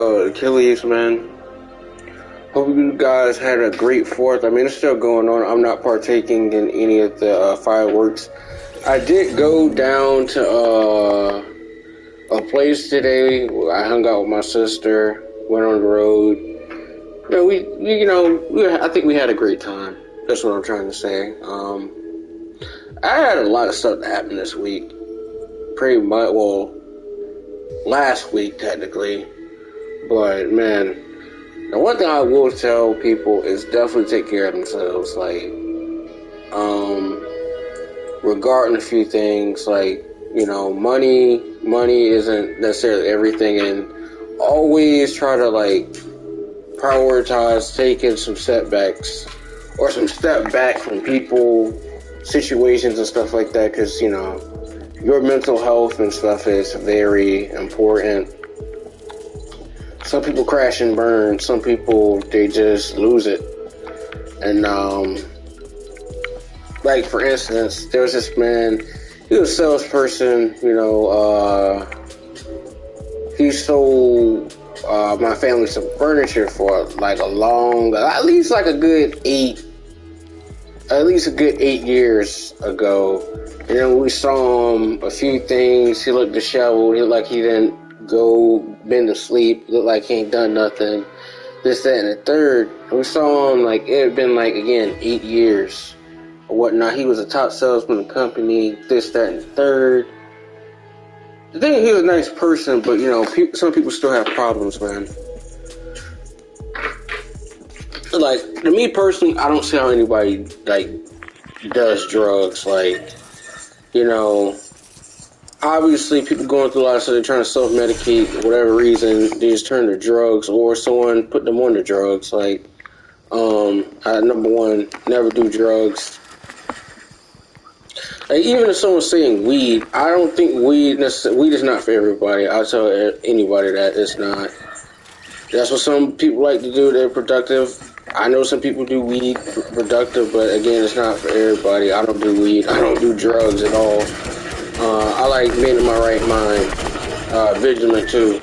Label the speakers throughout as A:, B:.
A: Achilles, man. Hope you guys had a great 4th. I mean, it's still going on. I'm not partaking in any of the fireworks. I did go down to a place today. I hung out with my sister, went on the road. I think we had a great time. That's what I'm trying to say. I had a lot of stuff that happened this week. Pretty much, well, last week technically. But man, the one thing I will tell people is definitely take care of themselves. Like, regarding a few things, like, money isn't necessarily everything, and always try to like prioritize taking some setbacks or some step back from people, situations and stuff like that, because your mental health and stuff is very important. Some people crash and burn. Some people, they just lose it. And, like, for instance, there was this man, he was a salesperson, he sold my family some furniture for, like, at least a good 8 years ago. And then we saw him a few things. He looked disheveled. He looked like he didn't been to sleep, looked like he ain't done nothing, this, that, and the third. And we saw him, like, it had been, like, again, 8 years or whatnot. He was a top salesman in the company, this, that, and the third. The thing, he was a nice person, but, some people still have problems, man. Like, to me personally, I don't see how anybody, like, does drugs. Like, obviously, people going through a lot of stuff, they're trying to self-medicate for whatever reason, they just turn to drugs, or someone put them on the drugs. Like, number one, never do drugs. Like, even if someone's saying weed, I don't think weed is not for everybody. I'll tell anybody that it's not. That's what some people like to do, they're productive. I know some people do weed productive, but again, it's not for everybody. I don't do weed. I don't do drugs at all. I like being in my right mind, vigilant too.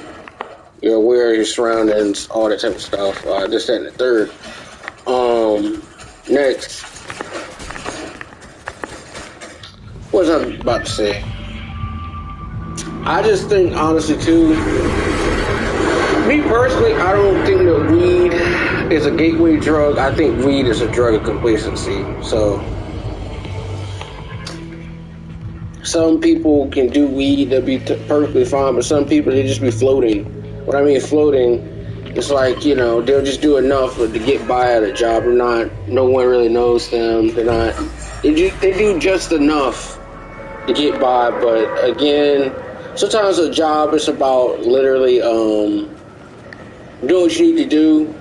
A: You're aware of your surroundings, all that type of stuff. This, that, and the third. Next. What was I about to say? I just think, honestly, too, me personally, I don't think that weed is a gateway drug. I think weed is a drug of complacency. So, some people can do weed, they'll be perfectly fine, but some people, they just be floating. What I mean floating, it's like, they'll just do enough to get by at a job or not. No one really knows them. They do just enough to get by, but again, sometimes a job is about literally doing what you need to do,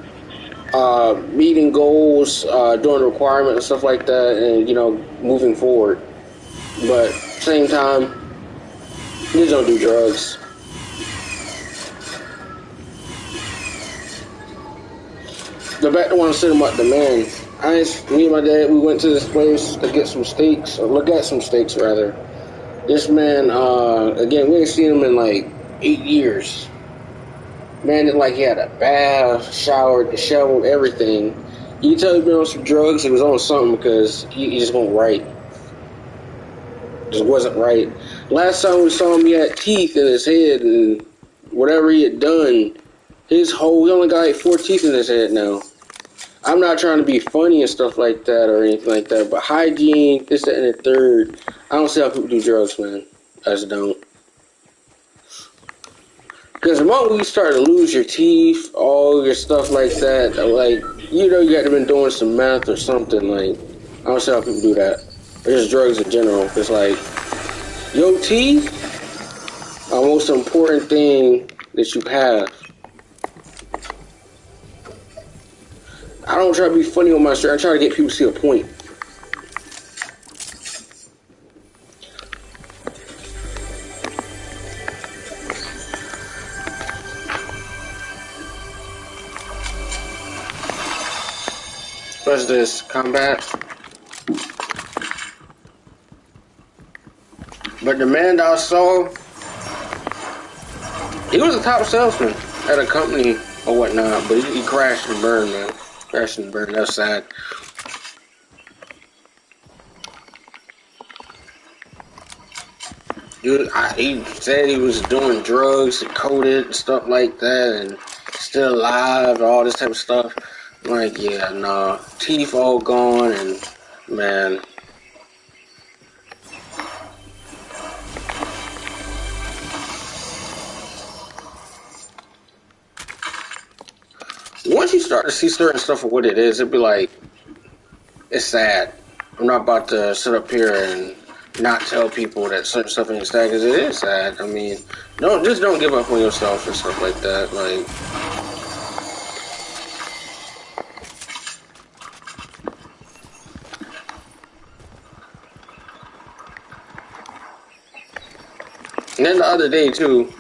A: meeting goals, doing requirements and stuff like that, and, moving forward. But same time, just don't do drugs. The back to what I'm saying about the man. Me and my dad, we went to this place to get some steaks, or look at some steaks rather. This man, again, we ain't seen him in like 8 years. Man, it's like he had a bath, showered, disheveled, everything. You can tell he's been on some drugs. He was on something because he just wasn't right. Just wasn't right. Last time we saw him, he had teeth in his head, and whatever he had done, he only got like 4 teeth in his head now. I'm not trying to be funny and stuff like that or anything like that, but hygiene, this, that, and the third, I don't see how people do drugs, man. I just don't. Because the moment you start to lose your teeth, all your stuff like that, like, you got to have been doing some meth or something, like, I don't see how people do that. Or just drugs in general. It's like, your teeth are the most important thing that you have. I don't try to be funny on my shirt. I try to get people to see a point. What's this? Combat? But the man that I saw, he was a top salesman. at a company or whatnot, but he crashed and burned, man. Crashed and burned. That's sad. Dude, he said he was doing drugs and coded and stuff like that, and still alive, all this type of stuff. I'm like, yeah, nah. Teeth all gone, and man. Once you start to see certain stuff for what it is, it'd be like, it's sad. I'm not about to sit up here and not tell people that certain stuff ain't sad, because it is sad. I mean, don't give up on yourself and stuff like that. Like, and then the other day too,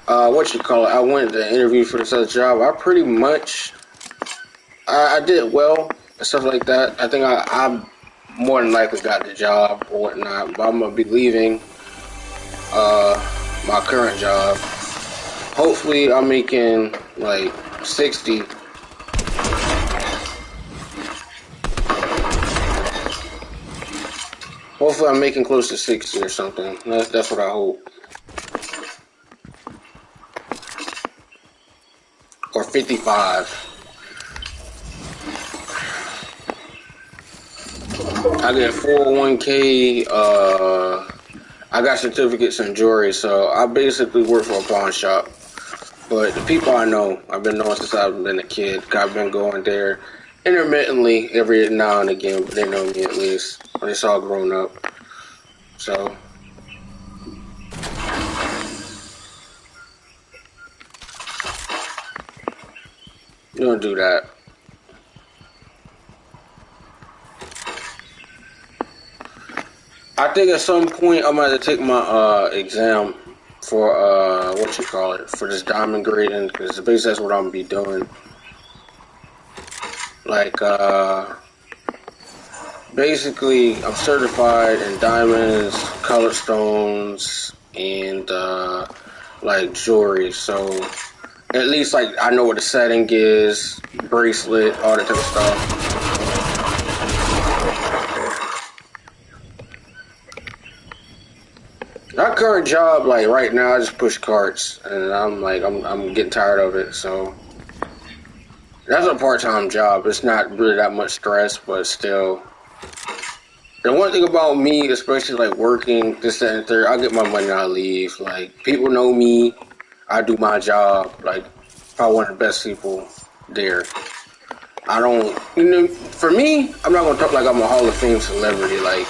A: what you call it? I went to interview for this other job. I pretty much, I did well and stuff like that. I think I more than likely got the job or whatnot, but I'm gonna be leaving my current job. Hopefully, I'm making like 60. Hopefully, I'm making close to 60 or something. That's what I hope. Or 55. I get 401k. I got certificates and jewelry, so I basically work for a pawn shop. But the people I know, I've been knowing since I've been a kid. I've been going there intermittently every now and again, but they know me at least. When it's all grown up. So you don't do that. I think at some point I'm gonna have to take my exam for what you call it, for this diamond grading, because basically that's what I'm gonna be doing. Like basically I'm certified in diamonds, colored stones, and like jewelry. So at least like I know what the setting is, bracelet, all that type of stuff. My current job, like right now, I just push carts, and I'm getting tired of it. So that's a part-time job. It's not really that much stress, but still. The one thing about me, especially like working this, that, and third, I get my money and I leave. Like people know me, I do my job. Like probably one of the best people there. I don't, for me, I'm not gonna talk like I'm a Hall of Fame celebrity. Like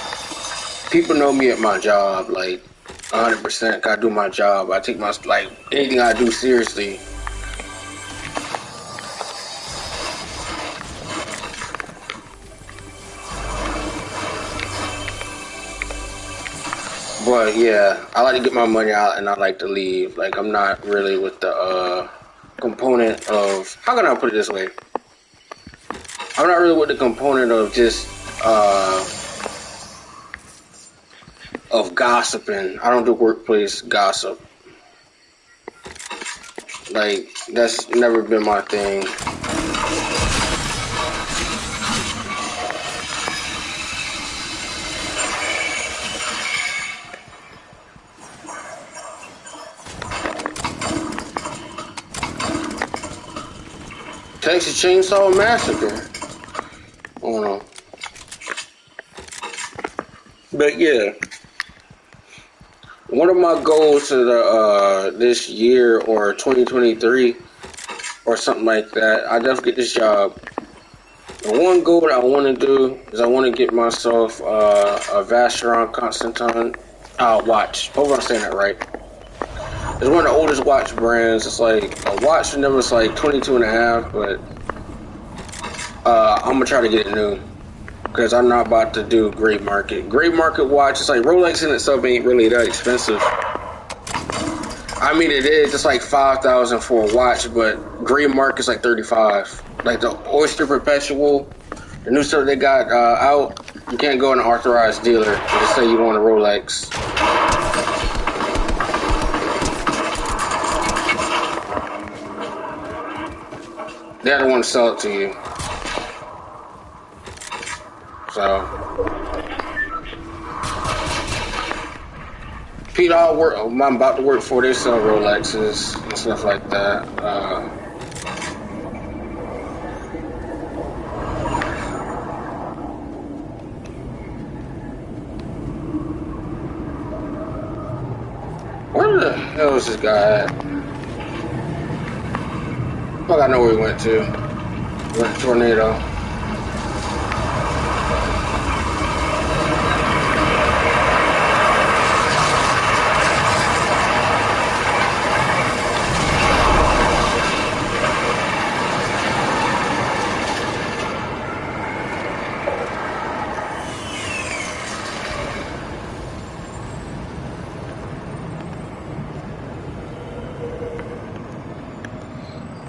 A: people know me at my job. Like 100%. I do my job. I take my like anything I do seriously. But yeah, I like to get my money out and I like to leave. Like I'm not really with the component of, how can I put it this way? I'm not really with the component of just of gossiping. I don't do workplace gossip. Like that's never been my thing. Texas Chainsaw Massacre. I don't know. But yeah, one of my goals to the this year or 2023 or something like that, I definitely get this job. The one goal that I want to do is I want to get myself a Vacheron Constantin watch. Hope I'm saying that right. It's one of the oldest watch brands. It's like a watch for them is like 22 and a half, but I'm gonna try to get it new because I'm not about to do gray market. Gray market watch, it's like Rolex in itself ain't really that expensive. I mean it is. It's like 5,000 for a watch, but gray market's like 35. Like the Oyster Perpetual, the new stuff they got out. You can't go in an authorized dealer and just say you want a Rolex. They're the one to sell it to you. So, Pete, I'm about to work for. They sell Rolexes and stuff like that. Where the hell is this guy at? Fuck, I know where he went to. He went to Tornado.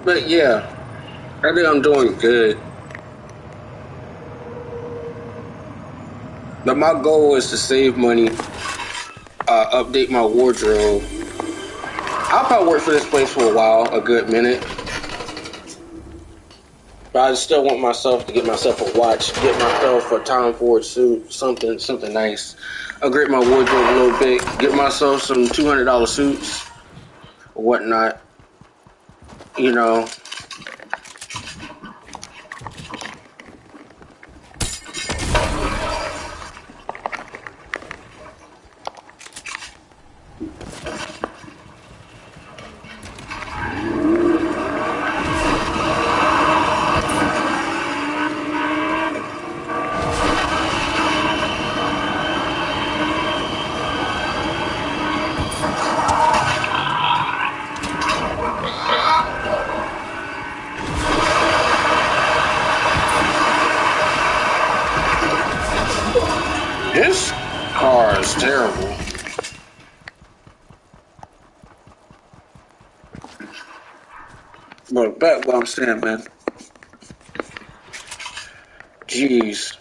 A: But yeah, I think I'm doing good. But my goal is to save money, update my wardrobe. I'll probably work for this place for a while, a good minute. But I still want myself to get myself a watch, get myself a Tom Ford suit, something nice. Upgrade my wardrobe a little bit, get myself some $200 suits or whatnot. You know. This car is terrible. But back what I'm saying, man. Jeez.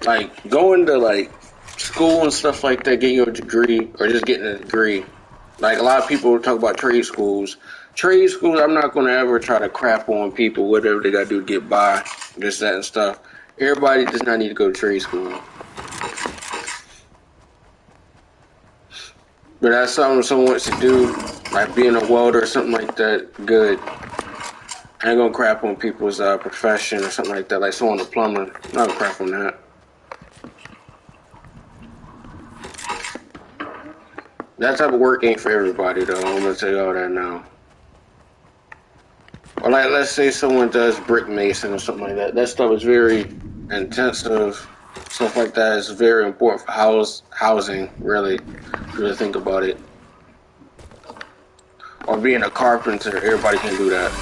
A: Like, going to, like, school and stuff like that, getting your degree, or just getting a degree. Like, a lot of people talk about trade schools. Trade schools, I'm not going to ever try to crap on people, whatever they got to do to get by, this, that, and stuff. Everybody does not need to go to trade school. But that's something someone wants to do, like being a welder or something like that, good. I ain't gonna crap on people's profession or something like that, like someone a plumber. I'm not gonna crap on that. That type of work ain't for everybody, though. I'm gonna tell you all that now. Or like, let's say someone does brick mason or something like that. That stuff is very intensive. Stuff like that is very important for housing, really. If you really think about it. Or being a carpenter, everybody can do that.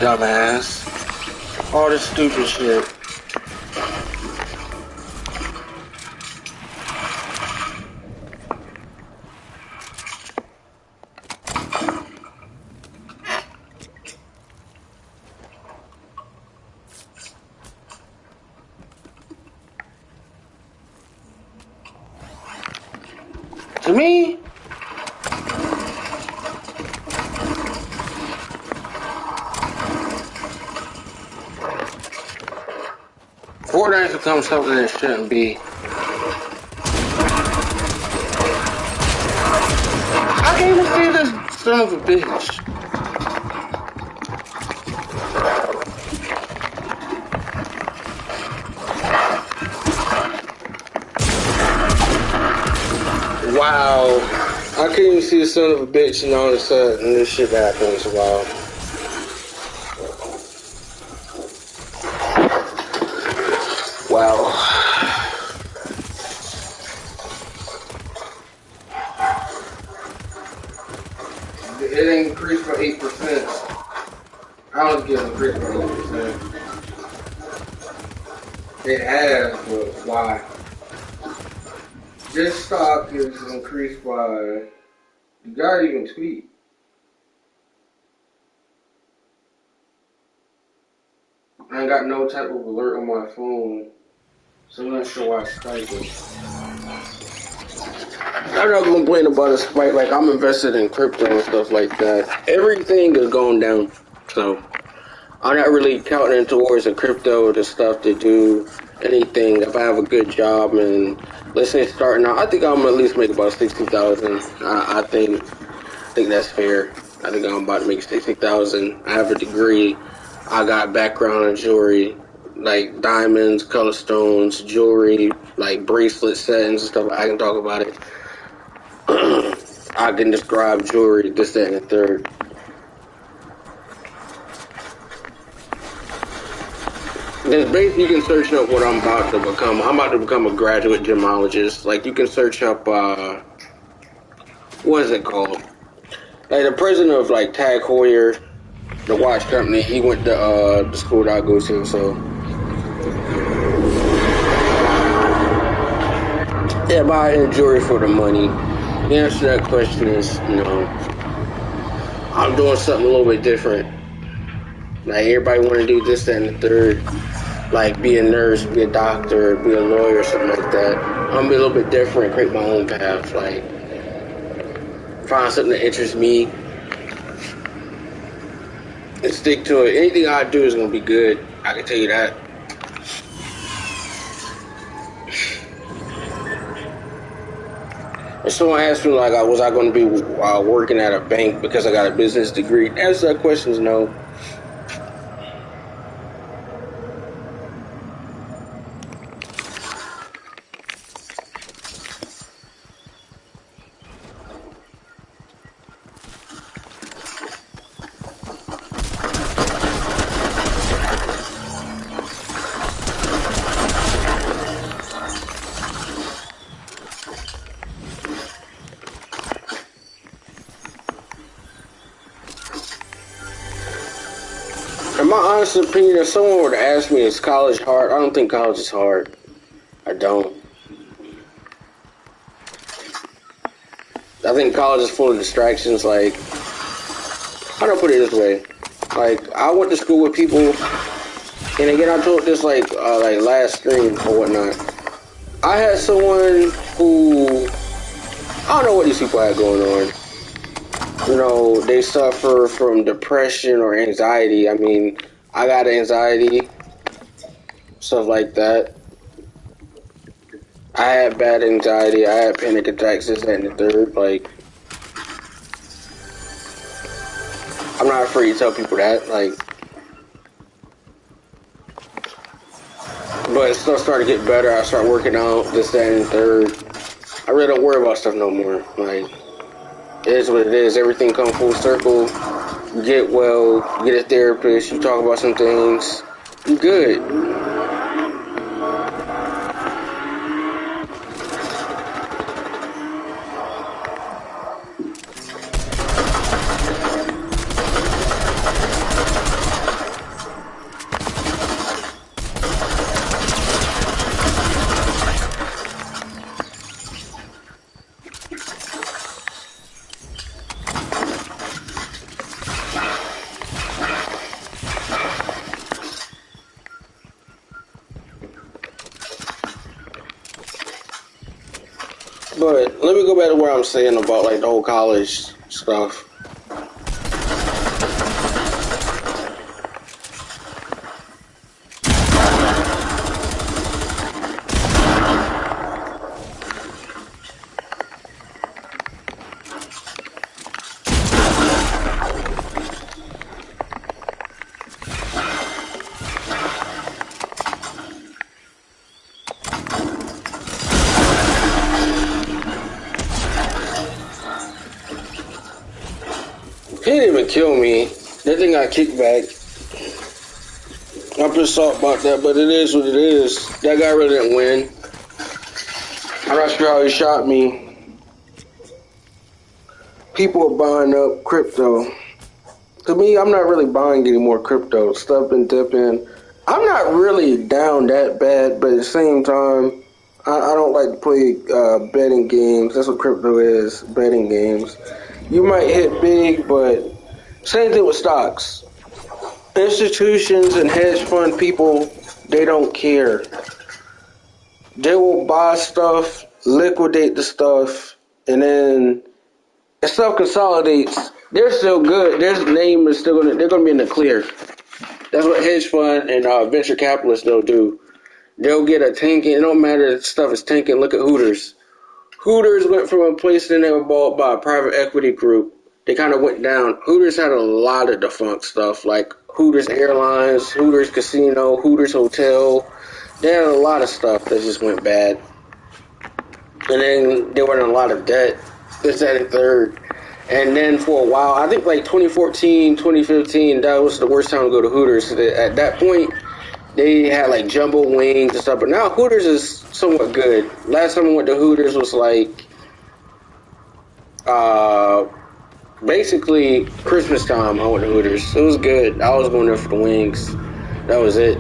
A: Dumbass. All this stupid shit. To me, Fortnite has become something that shouldn't be. I I can't even see this son of a bitch. Wow. I can't even see the son of a bitch and all of a sudden this shit happens. Wow. Wow. It ain't increased by 8%. I was getting increased by 8%. It has, but why? This stock is increased by. You gotta even tweet. I ain't got no type of alert on my phone, so I'm not sure why it's spiking. I'm not gonna complain about a spike. Like, I'm invested in crypto and stuff like that. Everything is going down, so I'm not really counting towards the crypto or the stuff to do anything. If I have a good job and let's say starting out, I think I'm gonna at least make about 60,000. I think that's fair. I think I'm about to make 60,000. I have a degree. I got background in jewelry, like diamonds, color stones, jewelry, like bracelet settings and stuff. I can talk about it. I can describe jewelry, this, that, and the third. There's basically, you can search up what I'm about to become. I'm about to become a graduate gemologist. Like, you can search up, what is it called? Like, the president of, like, Tag Heuer, the watch company, he went to, the school that I go to, so. Yeah, buying jewelry for the money. The answer to that question is no. I'm doing something a little bit different. Like, everybody want to do this, that, and the third. Like, be a nurse, be a doctor, be a lawyer, something like that. I'm gonna be a little bit different, create my own path. Like, find something that interests me and stick to it. Anything I do is gonna be good. I can tell you that. If someone asked me, like, was I going to be working at a bank because I got a business degree? The answer to that question is no. In my honest opinion, if someone were to ask me, is college hard? I don't think college is hard. I don't. I think college is full of distractions. Like, how do I put it this way? Like, I went to school with people, and again, I told this like last stream or whatnot. I had someone who, I don't know what these people had going on. You know, they suffer from depression or anxiety. I mean, I got anxiety, stuff like that. I had bad anxiety. I had panic attacks, this, that, and the third. Like, I'm not afraid to tell people that. Like, but stuff started to get better. I started working out, this, that, and the third. I really don't worry about stuff no more. Like, it is what it is. Everything comes full circle. You get well, you get a therapist, you talk about some things, you good. But let me go back to what I'm saying about like the whole college stuff. He didn't even kill me. That thing got kicked back. I'm pissed off about that, but it is what it is. That guy really didn't win. I'm not sure how he shot me. People are buying up crypto. To me, I'm not really buying any more crypto. Stuff been dipping. I'm not really down that bad, but at the same time, I don't like to play betting games. That's what crypto is, betting games. You might hit big, but same thing with stocks. Institutions and hedge fund people, they don't care. They will buy stuff, liquidate the stuff, and then if stuff consolidates, they're still good. Their name is still they're gonna be in the clear. That's what hedge fund and venture capitalists they'll do. They'll get a tanking. It don't matter if stuff is tanking. Look at Hooters. Hooters went from a place that they were bought by a private equity group. They kind of went down. Hooters had a lot of defunct stuff like Hooters Airlines, Hooters Casino, Hooters Hotel. They had a lot of stuff that just went bad. And then they were in a lot of debt. This, that, and third. And then for a while, I think like 2014, 2015, that was the worst time to go to Hooters. At that point, they had like jumbo wings and stuff. But now Hooters is somewhat good. Last time I went to Hooters was like basically Christmas time. I went to Hooters. It was good. I was going there for the wings. That was it.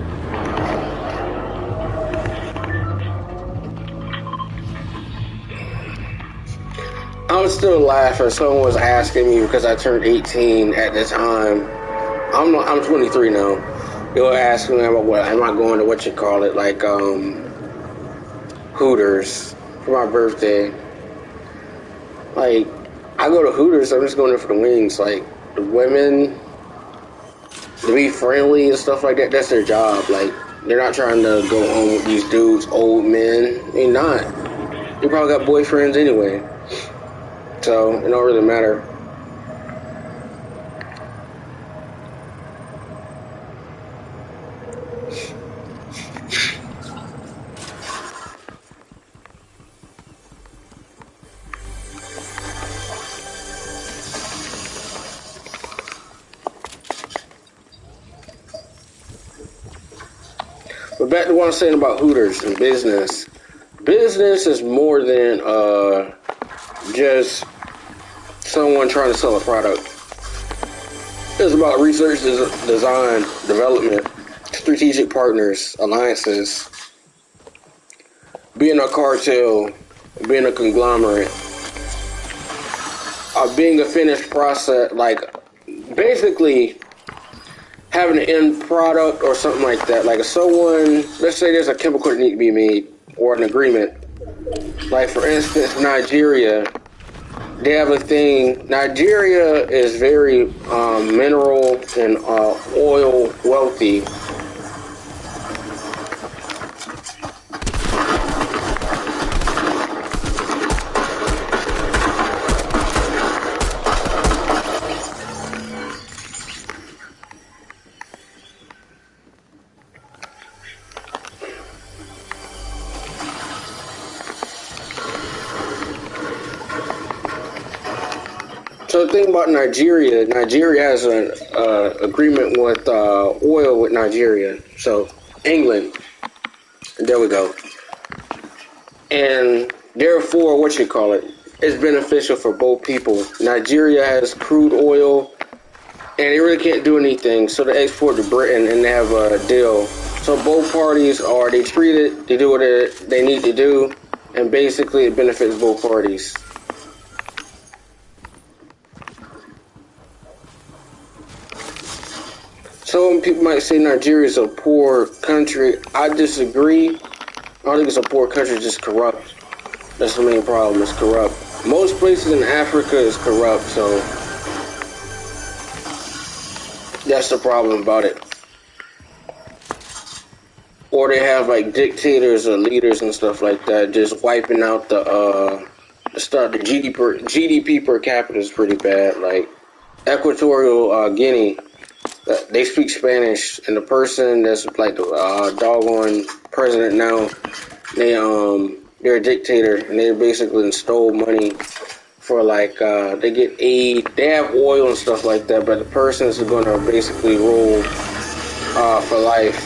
A: I was still laughing. Someone was asking me because I turned 18 at the time. I'm 23 now. They were asking me about what am I going to like Hooters for my birthday. Like I go to Hooters, I'm just going there for the wings. Like the women, to be friendly and stuff like that. That's their job. Like they're not trying to go home with these dudes, old men. They're not. They probably got boyfriends anyway. So, it don't really matter. But back to what I'm saying about Hooters and business. Business is more than just someone trying to sell a product. It's about research, design, development, strategic partners, alliances, being a cartel, being a conglomerate, being a finished process, like basically having an end product or something like that. Like if someone, let's say there's a chemical that needs to be made or an agreement. Like for instance, Nigeria. They have a thing. Nigeria is very mineral and oil wealthy. So the thing about Nigeria has an agreement with oil with Nigeria. So England, there we go. And therefore, it's beneficial for both people. Nigeria has crude oil, and they really can't do anything. So they export to Britain, and they have a deal. So both parties they treat it, they do what they need to do, and basically it benefits both parties. Some people might say Nigeria is a poor country. I disagree. I don't think it's a poor country, it's just corrupt. That's the main problem, it's corrupt. Most places in Africa is corrupt, so that's the problem about it. Or they have like dictators or leaders and stuff like that, just wiping out the GDP per capita is pretty bad. Like Equatorial Guinea. They speak Spanish, and the person that's like the doggone president now, they're a dictator, and they basically stole money for like they get aid, they have oil and stuff like that, but the persons are gonna basically roll for life.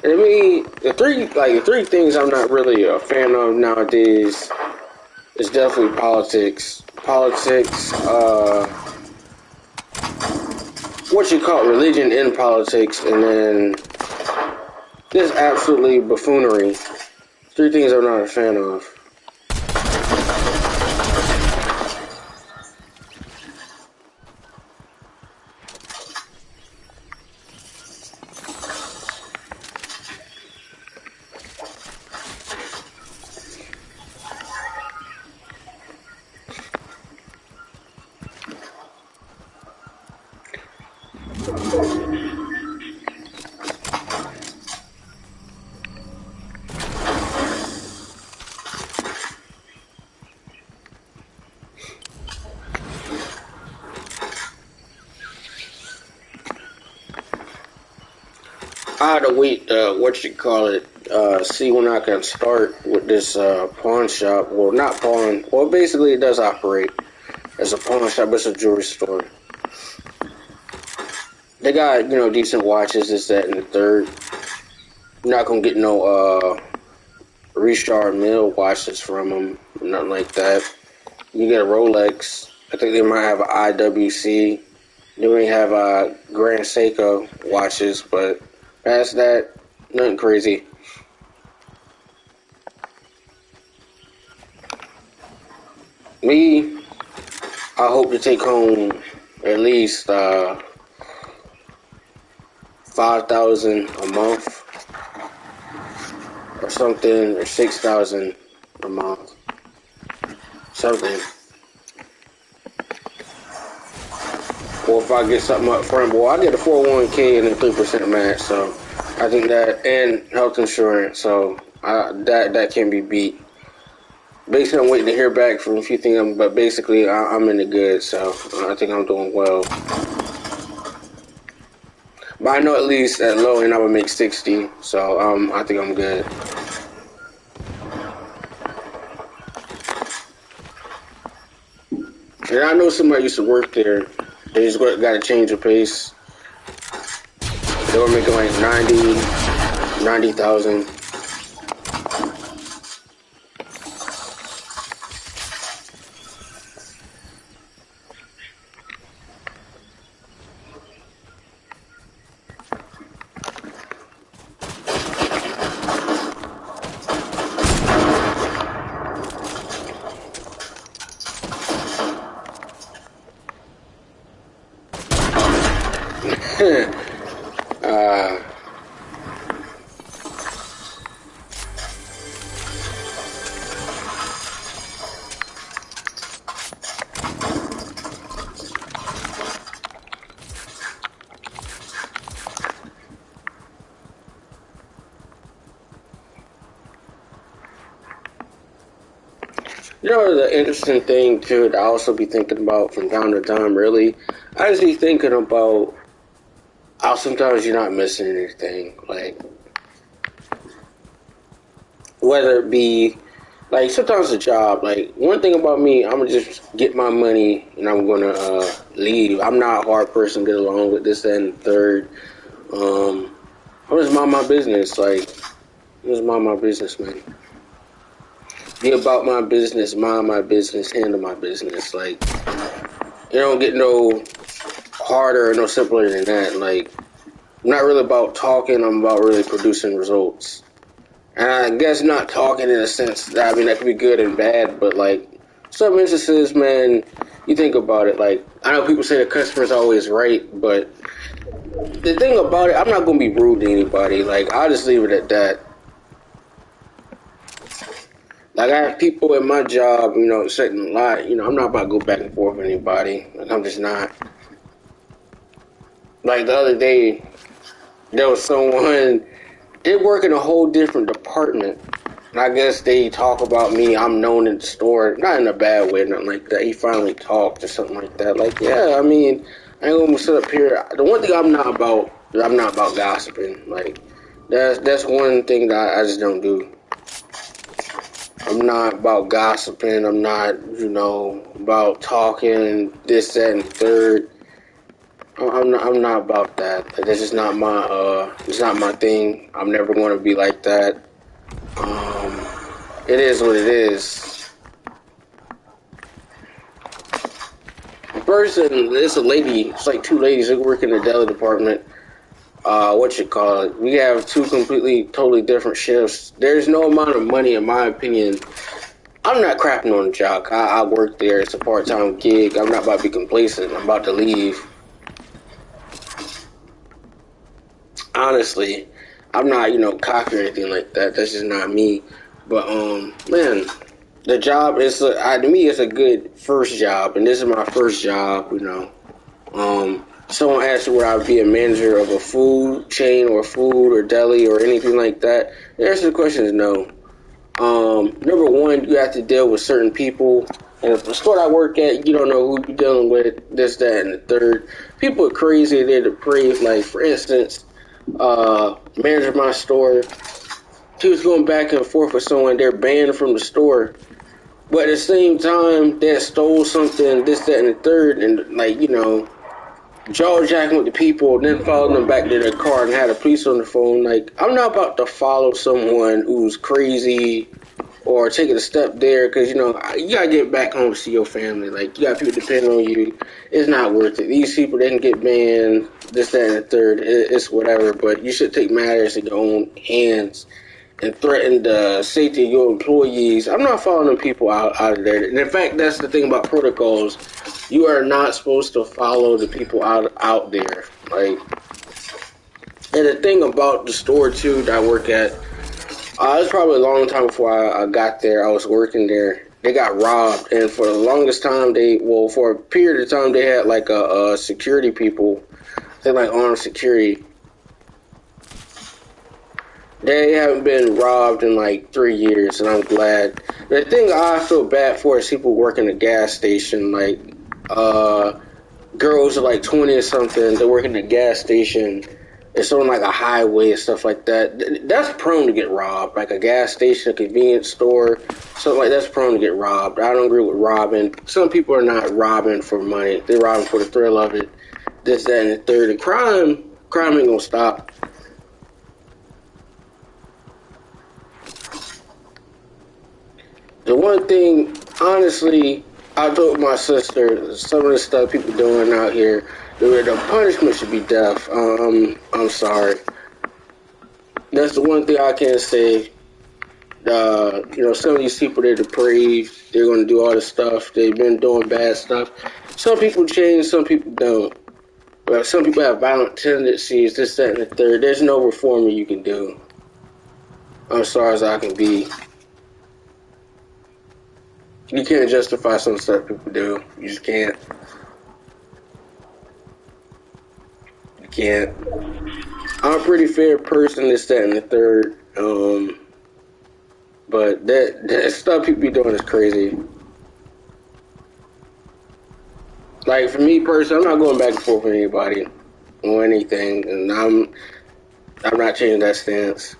A: And I mean, the three things I'm not really a fan of nowadays is definitely politics. Politics, what you call religion in politics, and then just absolutely buffoonery. Three things I'm not a fan of. I had to wait, see when I can start with this pawn shop. Well, not pawn. Well, basically, it does operate as a pawn shop. It's a jewelry store. They got, decent watches, this, that, and the third. You're not gonna get no Richard Mille watches from them, nothing like that. You get a Rolex. I think they might have an IWC. They may have Grand Seiko watches, but past that, nothing crazy. Me, I hope to take home at least 5,000 a month or something, or 6,000 a month, something. Or if I get something up front, well, I get a 401k and a 3% match, so I think that, and health insurance, so that can be beat. Basically, I'm waiting to hear back from a few things, but basically, I'm in the good, so I think I'm doing well. But I know at least at low end I would make 60, so I think I'm good. And I know somebody used to work there. They just got to change the pace. They were making like 90,000. The interesting thing too that I also be thinking about from time to time, really, I just be thinking about how sometimes you're not missing anything. Like, whether it be, like, sometimes a job. Like, one thing about me, I'm going to just get my money and I'm going to leave. I'm not a hard person to get along with, this, that, and the third. I'm just mind my business. Like, just mind my business, man. Be about my business, mind my business, handle my business. Like, it don't get no harder or no simpler than that. Like, I'm not really about talking, I'm about really producing results. And I guess not talking in a sense that, I mean, that could be good and bad, but like, some instances, man, you think about it, like, I know people say the customer's always right, but the thing about it, I'm not going to be rude to anybody. Like, I'll just leave it at that. Like, I have people in my job, setting a lot, I'm not about to go back and forth with anybody. Like, I'm just not. Like, the other day, there was someone, they work in a whole different department, I guess they talk about me. I'm known in the store, not in a bad way, nothing like that. He finally talked or something like that. Like, yeah, I mean, I ain't gonna sit up here. The one thing I'm not about gossiping. Like, that's one thing that I just don't do. I'm not about gossiping. I'm not, about talking this, that, and the third. I'm not about that. That's just not it's not my thing. I'm never going to be like that. It is what it is. First, it's a lady. It's like two ladies that work in the deli department. We have two totally different shifts. There's no amount of money, in my opinion. I'm not crapping on the job. I work there. It's a part-time gig. I'm not about to be complacent. I'm about to leave. Honestly, I'm not, cocky or anything like that. That's just not me. But, man, the job to me, it's a good first job. And this is my first job, Someone asked me would I be a manager of a food chain or food or deli or anything like that. The answer to the question is no. Number one, you have to deal with certain people. And if the store I work at, you don't know who you're dealing with, this, that, and the third. People are crazy, they're depraved. Like, for instance, manager of my store, he was going back and forth with someone, they're banned from the store. But at the same time, they stole something, this, that, and the third, and, jaw jacking with the people, then following them back to their car and had the police on the phone. Like, I'm not about to follow someone who's crazy or taking a step there because, you gotta get back home to see your family. Like, you got people depending on you. It's not worth it. These people, they can get banned, this, that, and the third. It's whatever, but you should take matters in your own hands and threaten the safety of your employees. I'm not following them people out of there. And in fact, that's the thing about protocols. You are not supposed to follow the people out there. Like, and the thing about the store too that I work at, it was probably a long time before I got there. I was working there. They got robbed, and for the longest time, for a period of time, they had like a security people. They like armed security. They haven't been robbed in like 3 years, and I'm glad. The thing I feel bad for is people working at a gas station, like girls are like 20 or something. They work in a gas station. It's on like a highway and stuff like that. That's prone to get robbed. Like a gas station, a convenience store, something like that's prone to get robbed. I don't agree with robbing. Some people are not robbing for money. They're robbing for the thrill of it. This, that, and the third. And crime ain't gonna stop. The one thing, honestly, I told my sister, some of the stuff people doing out here, the punishment should be death. I'm sorry. That's the one thing I can say. Some of these people, they're depraved. They're going to do all this stuff. They've been doing bad stuff. Some people change, some people don't. But some people have violent tendencies, this, that, and the third. There's no reforming you can do. I'm sorry as I can be. You can't justify some stuff people do. You just can't. You can't. I'm a pretty fair person, this, that, and the third. But that stuff people be doing is crazy. Like, for me personally, I'm not going back and forth with anybody or anything, and I'm not changing that stance.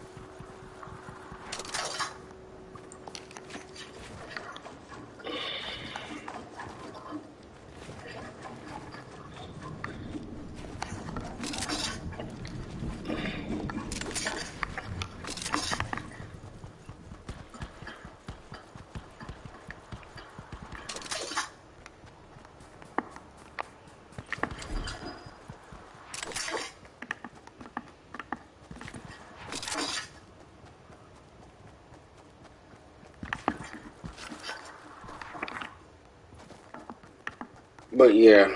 A: But yeah,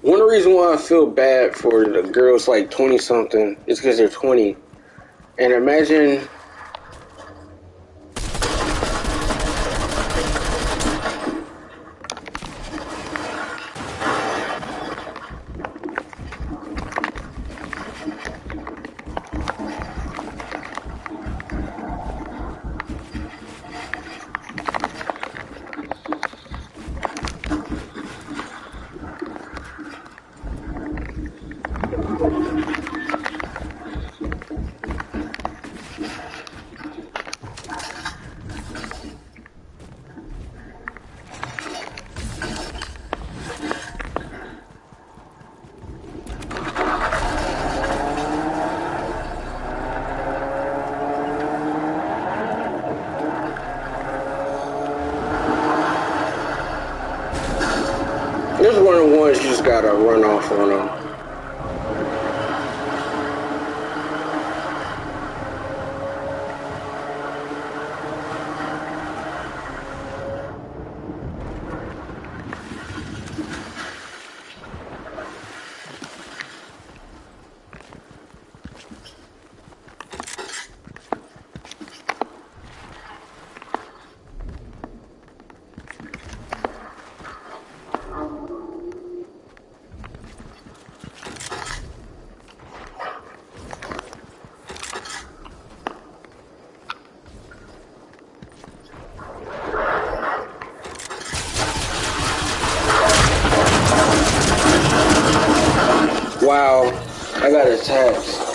A: one reason why I feel bad for the girls like 20 something is because they're 20. And imagine gotta run off on him. Wow, I got attacked.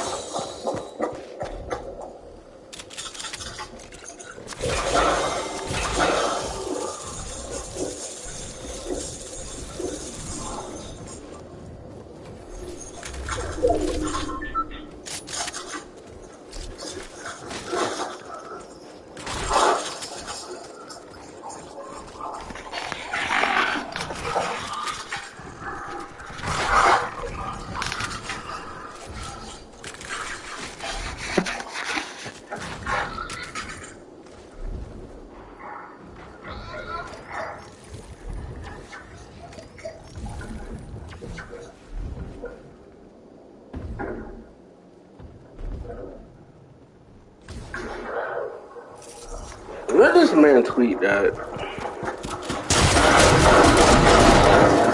A: Let this man tweet that.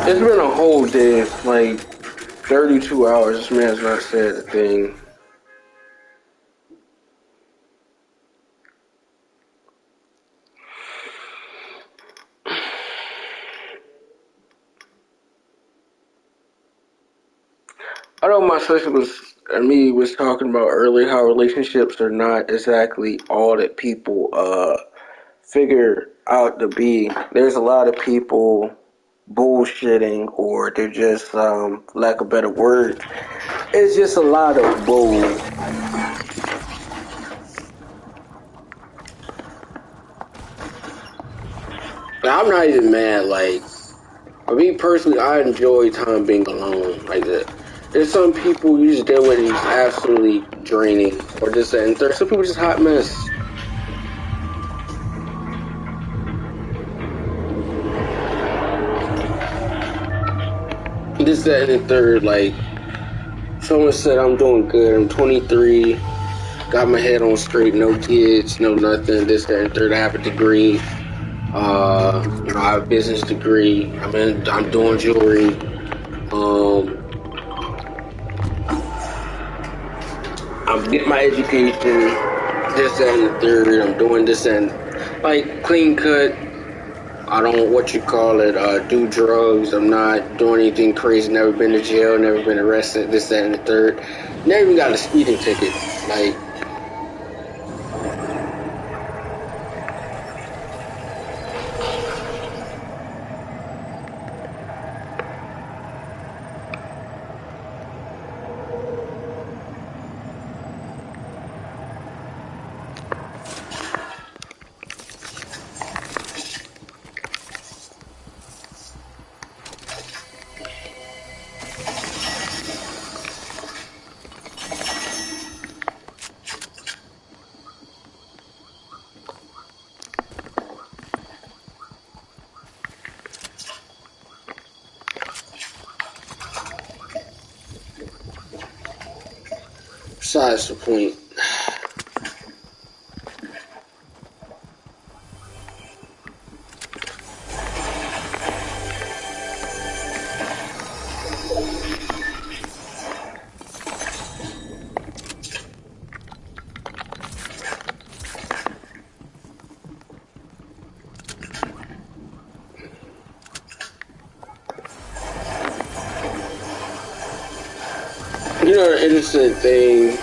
A: It's been a whole day, like 32 hours. This man's not said a thing. I know my sister was talking about earlier how relationships are not exactly all that people figure out to be. There's a lot of people bullshitting, or they're just lack of better word. It's just a lot of bull. I'm not even mad. Like, for me personally, I enjoy time being alone. Like that. There's some people you just deal with and it's absolutely draining, or just that. And there's some people just hot mess. This, that, and the third. Like, someone said I'm doing good. I'm 23, got my head on straight, no kids, no nothing. This, that, and third. I have a degree. I have a business degree. I'm doing jewelry. I'm getting my education. This, that, and the third. I'm doing this and like clean cut. I don't do drugs. I'm not doing anything crazy. Never been to jail. Never been arrested. This, that, and the third. Never even got a speeding ticket. Like. Besides the point. You know, the innocent thing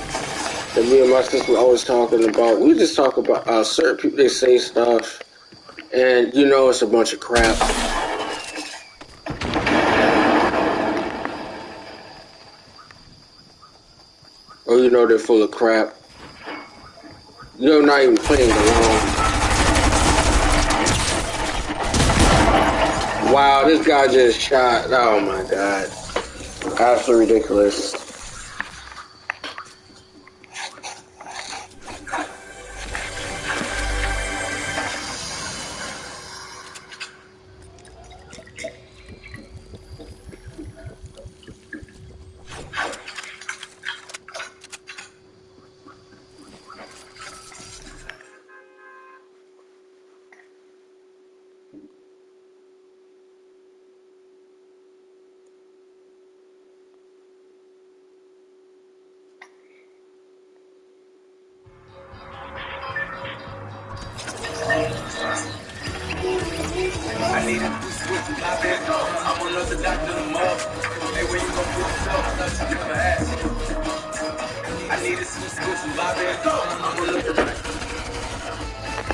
A: that me and my sister were always talking about, we just talk about certain people, they say stuff, and you know it's a bunch of crap. Or you know they're full of crap. You know, not even playing along. Wow, this guy just shot. Oh my god. Absolutely ridiculous.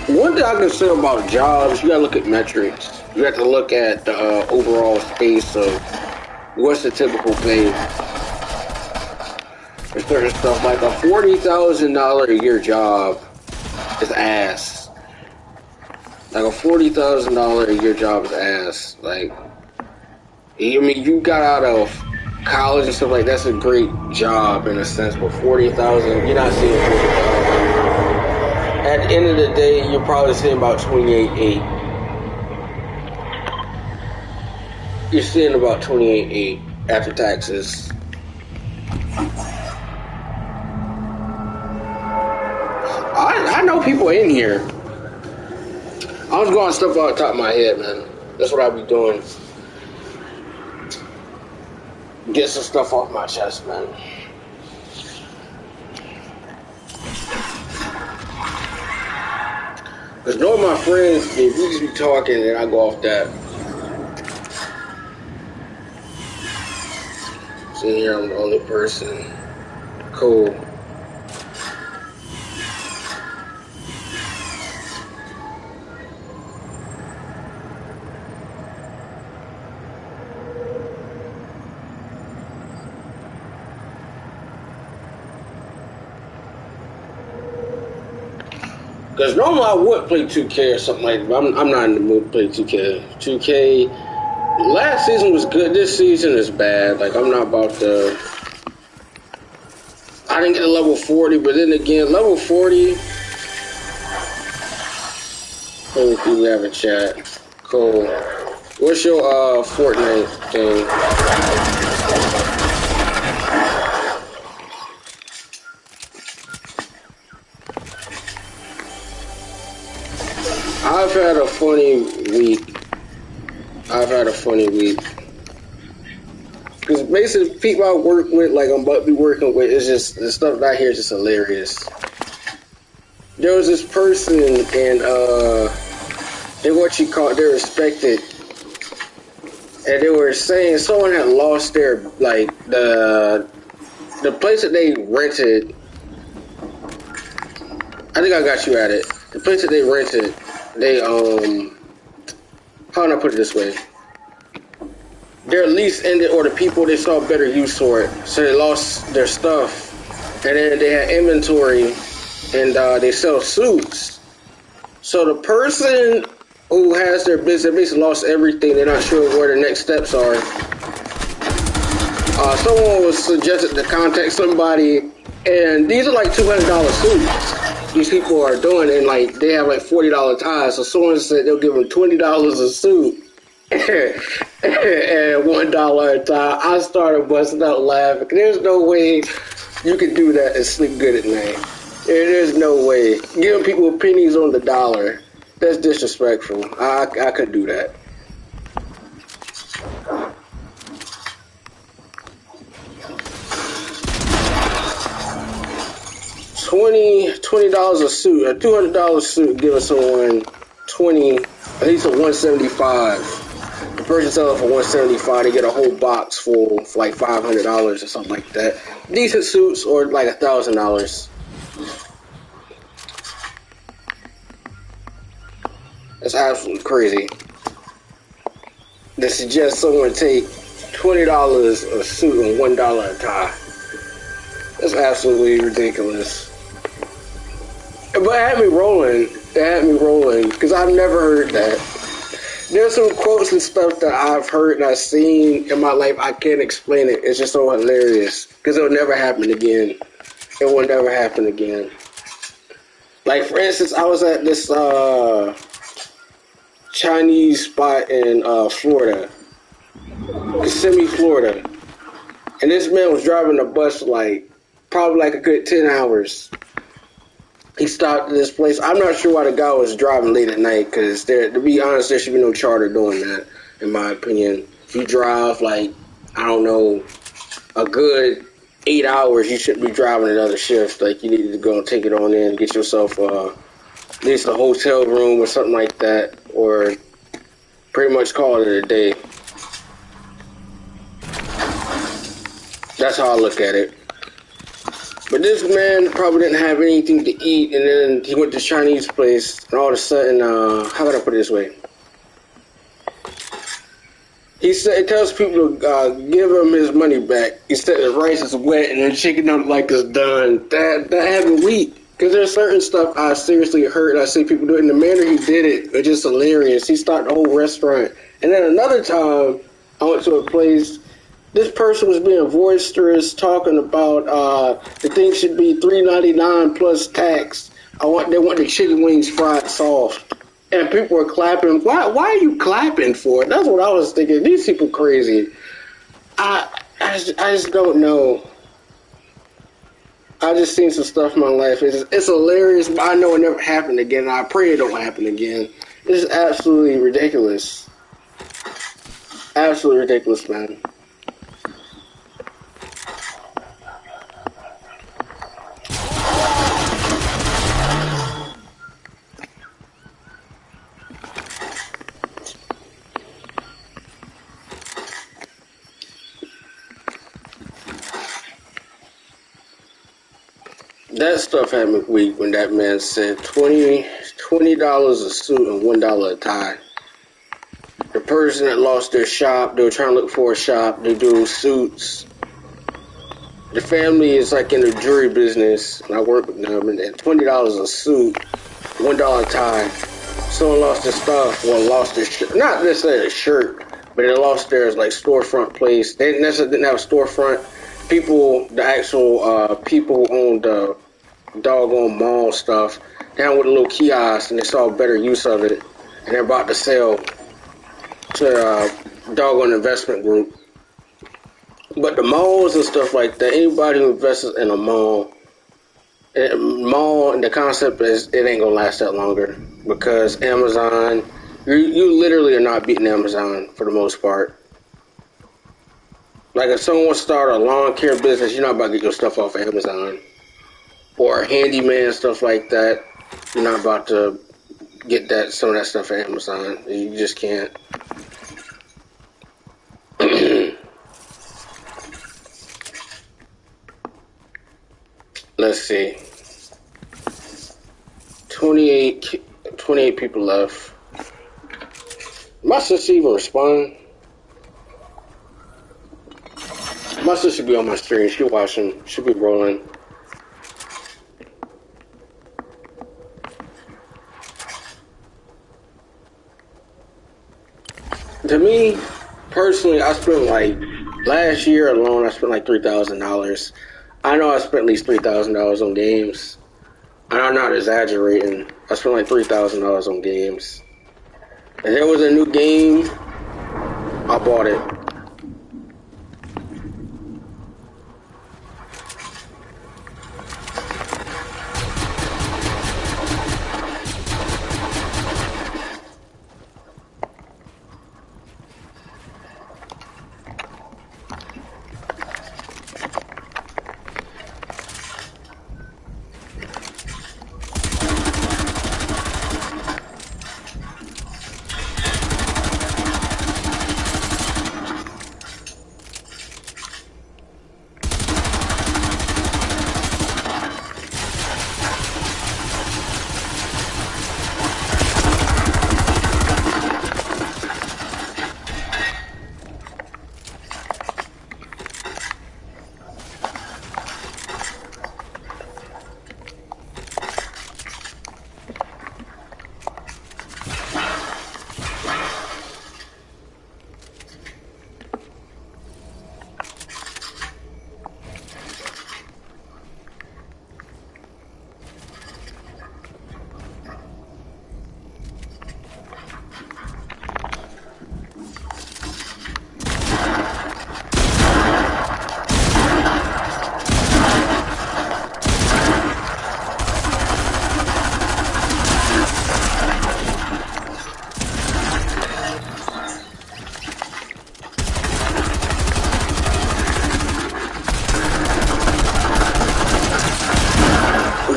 A: One thing I can say about jobs, you gotta look at metrics. You have to look at the overall space of what's the typical pay for certain stuff. Like a $40,000 a year job is ass. Like a $40,000 a year job is ass. Like, I mean, you got out of college and stuff like that's a great job in a sense, but 40,000, you're not seeing 40,000. At the end of the day, you're probably seeing about 28.8. You're seeing about 28.8 after taxes. I know people in here. I was going stuff off the top of my head, man. That's what I be doing. Get some stuff off my chest, man. Because knowing my friends, if we just be talking and I go off that. So here I'm the only person. Cool. Because normally I would play 2K or something like that, but I'm not in the mood to play 2K. 2K, last season was good, this season is bad. Like, I'm not about to... I didn't get to level 40, but then again, level 40... Hopefully we have a chat. Cool. What's your Fortnite thing? I've had a funny week. Because basically, people I work with, like I'm about to be working with, it's just, the stuff out here is just hilarious. There was this person, and they're respected. And they were saying someone had lost their, like, the place that they rented. I think I got you at it. The place that they rented. They, how can I put it this way? Their lease ended, or the people, they saw better use for it. So they lost their stuff. And then they had inventory, and they sell suits. So the person who has their business basically lost everything. They're not sure where the next steps are. Someone was suggested to contact somebody, and these are like $200 suits. These people are doing, and like they have like $40 ties. So someone said they'll give them $20 a suit and $1 a tie. I started busting out laughing. There's no way you can do that and sleep good at night. There's no way. Giving people pennies on the dollar, that's disrespectful. I could do that. $20 a suit, a $200 suit, giving someone 20, at least a 175. The person selling for 175, they get a whole box full for like $500 or something like that. Decent suits, or like $1,000. That's absolutely crazy. To suggest someone take $20 a suit and $1 a tie. That's absolutely ridiculous. But it had me rolling. Because I've never heard that. There's some quotes and stuff that I've heard and I've seen in my life. I can't explain it. It's just so hilarious because it'll never happen again. It will never happen again. Like for instance, I was at this Chinese spot in Florida, Kissimmee, Florida, and this man was driving the bus like probably like a good 10 hours. He stopped at this place. I'm not sure why the guy was driving late at night because to be honest, there should be no charter doing that, in my opinion. If you drive like, I don't know, a good 8 hours, you shouldn't be driving another shift. Like, you need to go and take it on in, get yourself at least a hotel room or something like that, or pretty much call it a day. That's how I look at it. But this man probably didn't have anything to eat, and then he went to Chinese place, and all of a sudden, how can I put it this way? He tells people to give him his money back. He said the rice is wet and the chicken don't like it's done. That had me weak. Because there's certain stuff I seriously heard. I see people do it. And the manner he did it's just hilarious. He started the whole restaurant. And then another time, I went to a place. This person was being boisterous, talking about the thing should be $3.99 plus tax. They want the chicken wings fried soft. And people were clapping. Why are you clapping for it? That's what I was thinking. These people crazy. I just don't know. I just seen some stuff in my life. It's hilarious, but I know it never happened again. I pray it don't happen again. It's absolutely ridiculous. Absolutely ridiculous, man. That stuff had me weak when that man said $20 a suit and $1 a tie. The person that lost their shop, they were trying to look for a shop, they do suits. The family is like in the jewelry business, and I work with them, and at $20 a suit, $1 a tie. Someone lost their stuff, lost their shirt, not necessarily a shirt, but they lost their like storefront place. They necessarily didn't have a storefront. The actual people owned the doggone mall stuff down with a little kiosk, and they saw better use of it, and they're about to sell to a doggone investment group. But the malls and stuff like that, anybody who invests in a mall, and the concept is it ain't gonna last that longer because Amazon, you literally are not beating Amazon for the most part. Like if someone wants to start a lawn care business, you're not about to get your stuff off of Amazon. Or a handyman, stuff like that. You're not about to get some of that stuff at Amazon. You just can't. Let's see. 28 people left. My sister even respond. My sister should be on my stream. She watching. She'll be rolling. To me, personally, I spent like last year alone. I spent like $3,000. I know I spent at least $3,000 on games. And I'm not exaggerating. I spent like $3,000 on games. If there was a new game, I bought it.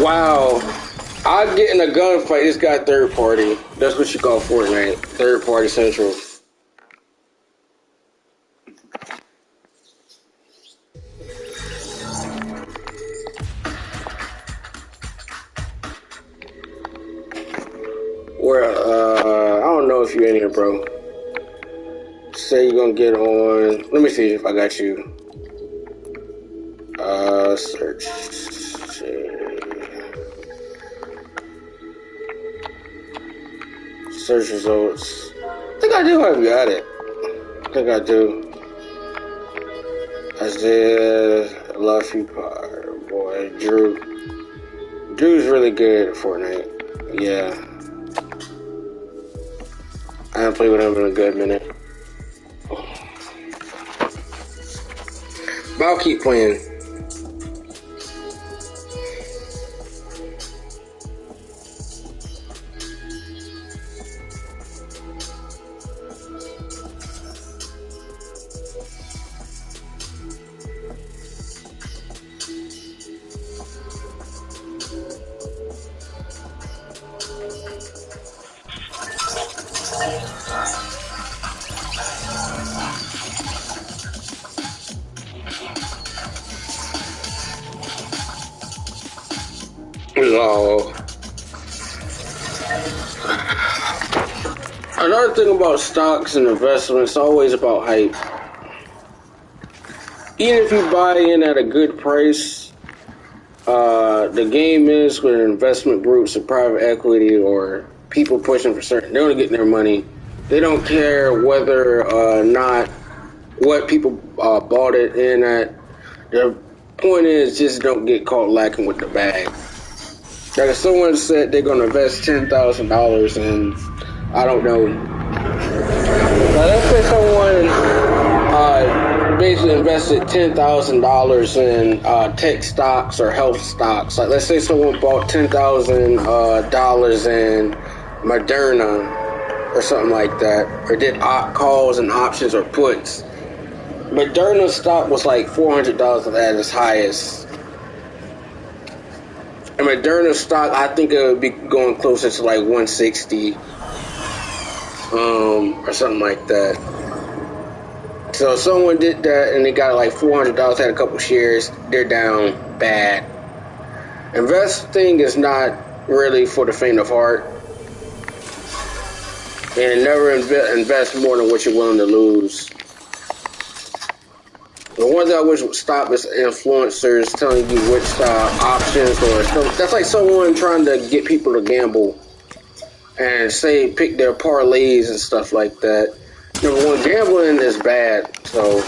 A: Wow. I get in a gunfight, this guy third party. That's what you call Fortnite. Third party central. Where, I don't know if you're in here, bro. Say you're gonna get on. Let me see if I got you. Search. Search results. I think I do have you at it. I think I do. I said, love you, boy. Drew. Drew's really good at Fortnite. Yeah. I haven't played with him in a good minute. But I'll keep playing. No. Another thing about stocks and investments, it's always about hype. Even if you buy in at a good price, the game is with investment groups and private equity or people pushing for certain, they're going to get their money. They don't care whether or not what people bought it in at. The point is, just don't get caught lacking with the bag. Like if someone said they're going to invest $10,000 in, I don't know. Now let's say someone basically invested $10,000 in tech stocks or health stocks. Like let's say someone bought $10,000 in Moderna or something like that, or did calls and options or puts. Moderna stock was like $400 at its highest. And Moderna stock, I think it would be going closer to like 160, or something like that. So if someone did that and they got like $400, had a couple shares, they're down bad. Investing is not really for the faint of heart. And never invest more than what you're willing to lose. The one that I wish would stop is influencers telling you which options or stuff. That's like someone trying to get people to gamble and say pick their parlays and stuff like that. Number one, gambling is bad, so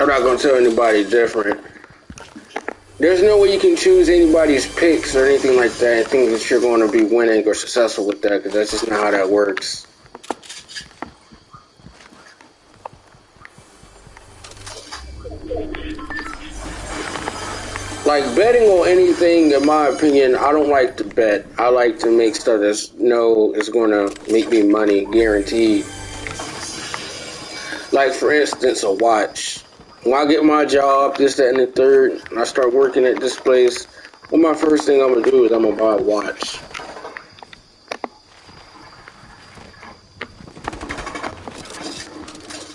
A: I'm not gonna tell anybody different. There's no way you can choose anybody's picks or anything like that and think that you're going to be winning or successful with that, because that's just not how that works. Like betting on anything, in my opinion, I don't like to bet. I like to make stuff that's it's going to make me money, guaranteed. Like for instance, a watch. When I get my job, this, that, and the third, and I start working at this place, well, my first thing I'm going to do is I'm going to buy a watch.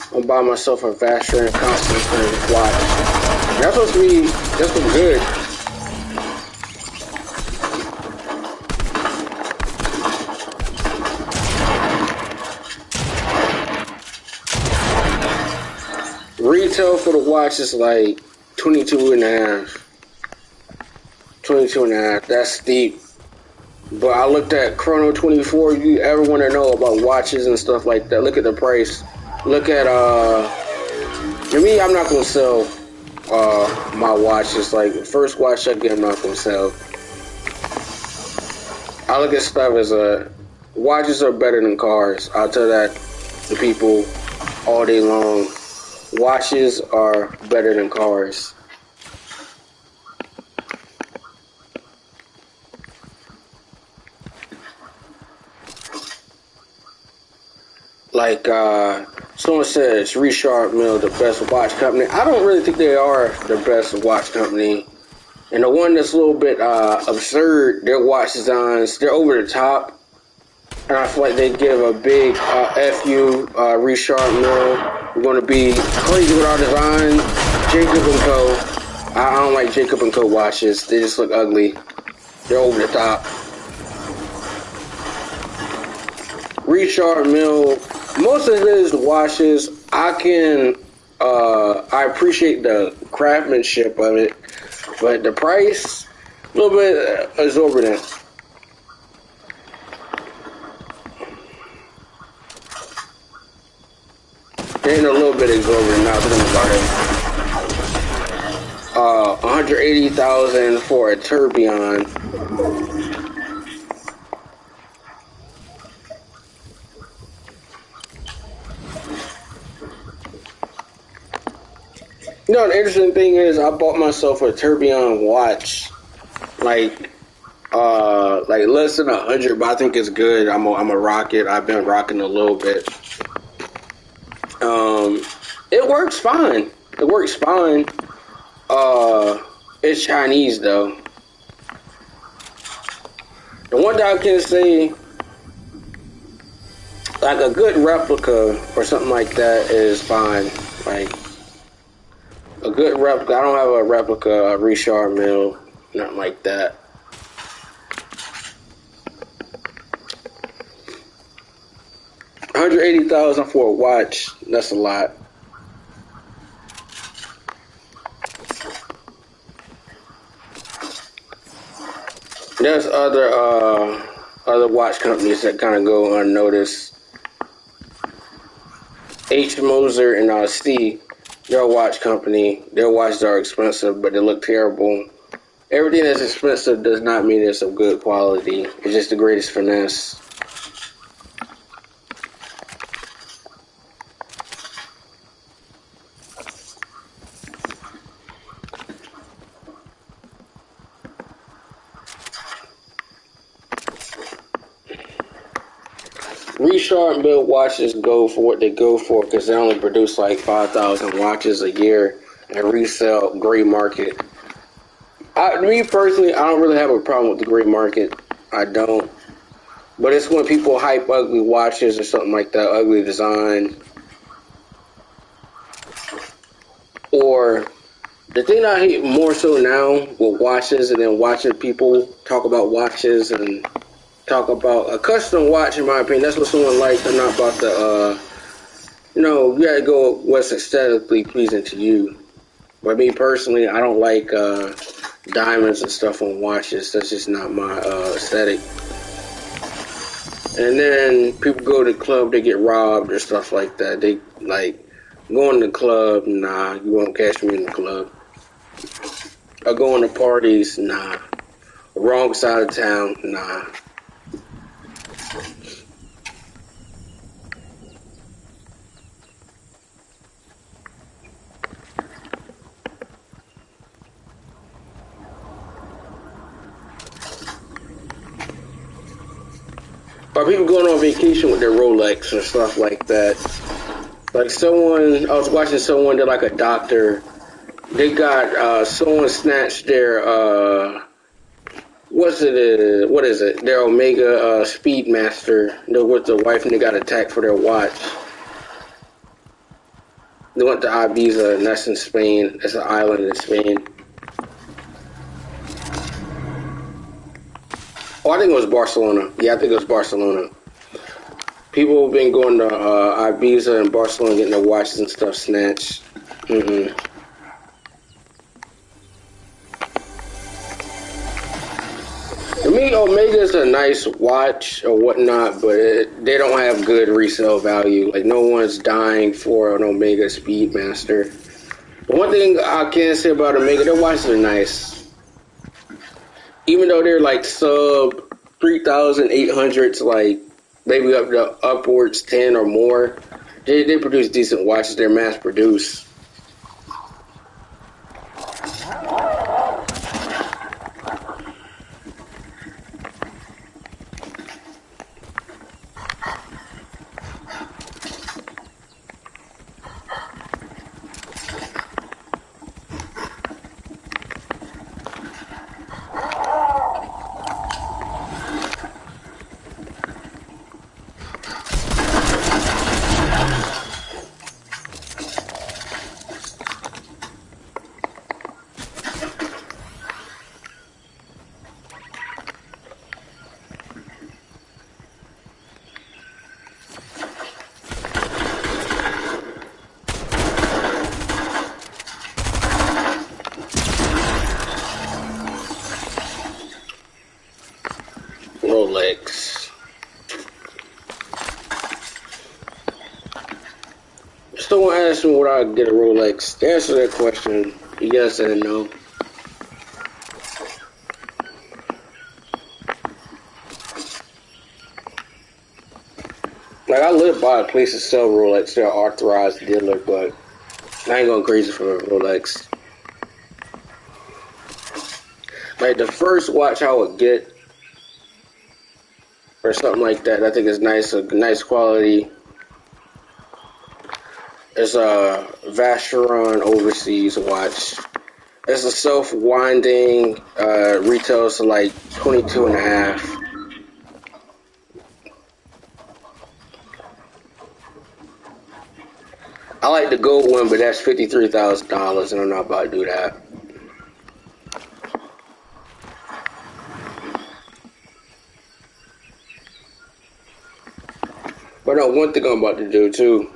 A: I'm going to buy myself a Vacheron Constantine watch. That's supposed to be, that's what's good. Retail for the watch is like 22 and a half. 22 and a half. That's steep. But I looked at Chrono 24. If you ever want to know about watches and stuff like that, look at the price. Look at, for me, I'm not going to sell my watch. It's like the first watch I get, I'm not going to sell. I look at stuff as watches are better than cars. I'll tell that to people all day long. Watches are better than cars. Like someone says, Richard Mille, the best watch company. I don't really think they are the best watch company. And the one that's a little bit absurd, their watch designs, they're over the top. And I feel like they give a big F you, Richard Mille. We're going to be crazy with our design. Jacob and Co. I don't like Jacob and Co. watches. They just look ugly. They're over the top. Richard Mille, most of his watches, I appreciate the craftsmanship of it, but the price, a little bit exorbitant. Ain't a little bit exorbitant now, thinking about it. 180,000 for a tourbillon. You know, the interesting thing is, I bought myself a tourbillon watch, like less than 100, but I think it's good. I'm a rock it. I've been rocking a little bit. It works fine. It works fine. It's Chinese though. The one thing I can say, like a good replica or something like that is fine. Like a good replica. I don't have a replica of Richard Mille, nothing like that. $180,000 for a watch. That's a lot. There's other watch companies that kind of go unnoticed. H. Moser and C. They're a watch company. Their watches are expensive, but they look terrible. Everything that's expensive does not mean it's of good quality. It's just the greatest finesse. Richard Mille watches go for what they go for because they only produce like 5,000 watches a year and resell gray market. Me personally, I don't really have a problem with the gray market. I don't. But it's when people hype ugly watches or something like that, ugly design. Or the thing I hate more so now with watches and then watching people talk about watches and talk about a custom watch, in my opinion, that's what someone likes. I'm not about the, you gotta go with what's aesthetically pleasing to you. But me personally, I don't like diamonds and stuff on watches. That's just not my aesthetic. And then people go to the club, they get robbed or stuff like that. They like going to the club, nah, you won't catch me in the club. Or going to parties, nah. Wrong side of town, nah. Or people going on vacation with their Rolex and stuff like that. Like I was watching someone, they're like a doctor. They got, someone snatched their, what is it? Their Omega Speedmaster. They're with the wife and they got attacked for their watch. They went to Ibiza, and that's in Spain. It's an island in Spain. Oh, I think it was Barcelona. Yeah, I think it was Barcelona. People have been going to Ibiza and Barcelona getting their watches and stuff snatched. To me, Omega's a nice watch or whatnot, but they don't have good resale value. Like, no one's dying for an Omega Speedmaster. But one thing I can say about Omega, their watches are nice. Even though they're like sub 3,800s, like maybe up to upwards 10 or more, they produce decent watches. They're mass produced. asked me would I get a Rolex. To answer that question, yes and no. Like, I live by a place that sell Rolex. They're an authorized dealer, but I ain't going crazy for a Rolex. Like, the first watch I would get, or something like that, I think is nice, a nice quality. It's a Vacheron Overseas watch. It's a self-winding, retails to like 22 and a half. I like the gold one, but that's $53,000, and I'm not about to do that. But no, one thing I'm about to do too.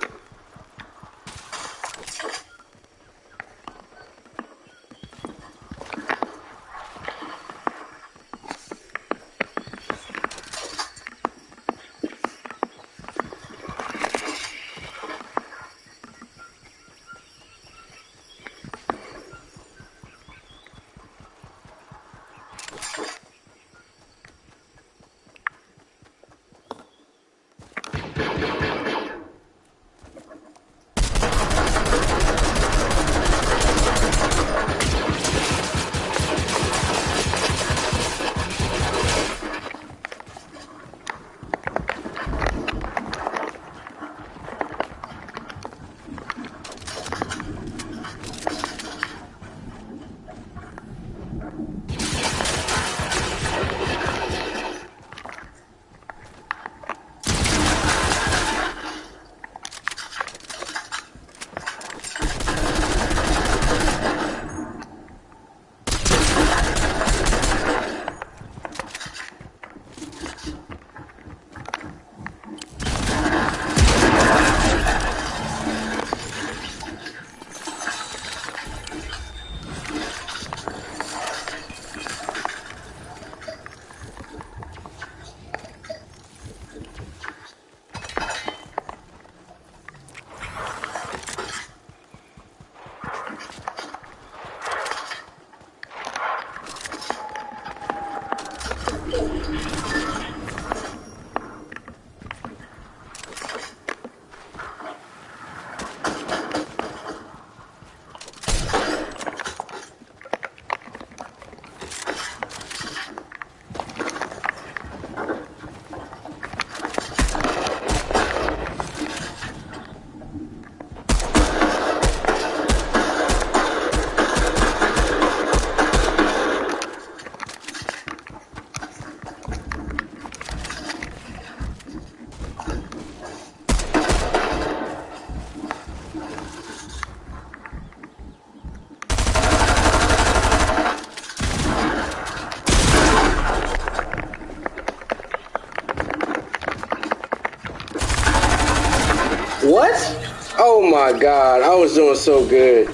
A: What? Oh my god, I was doing so good.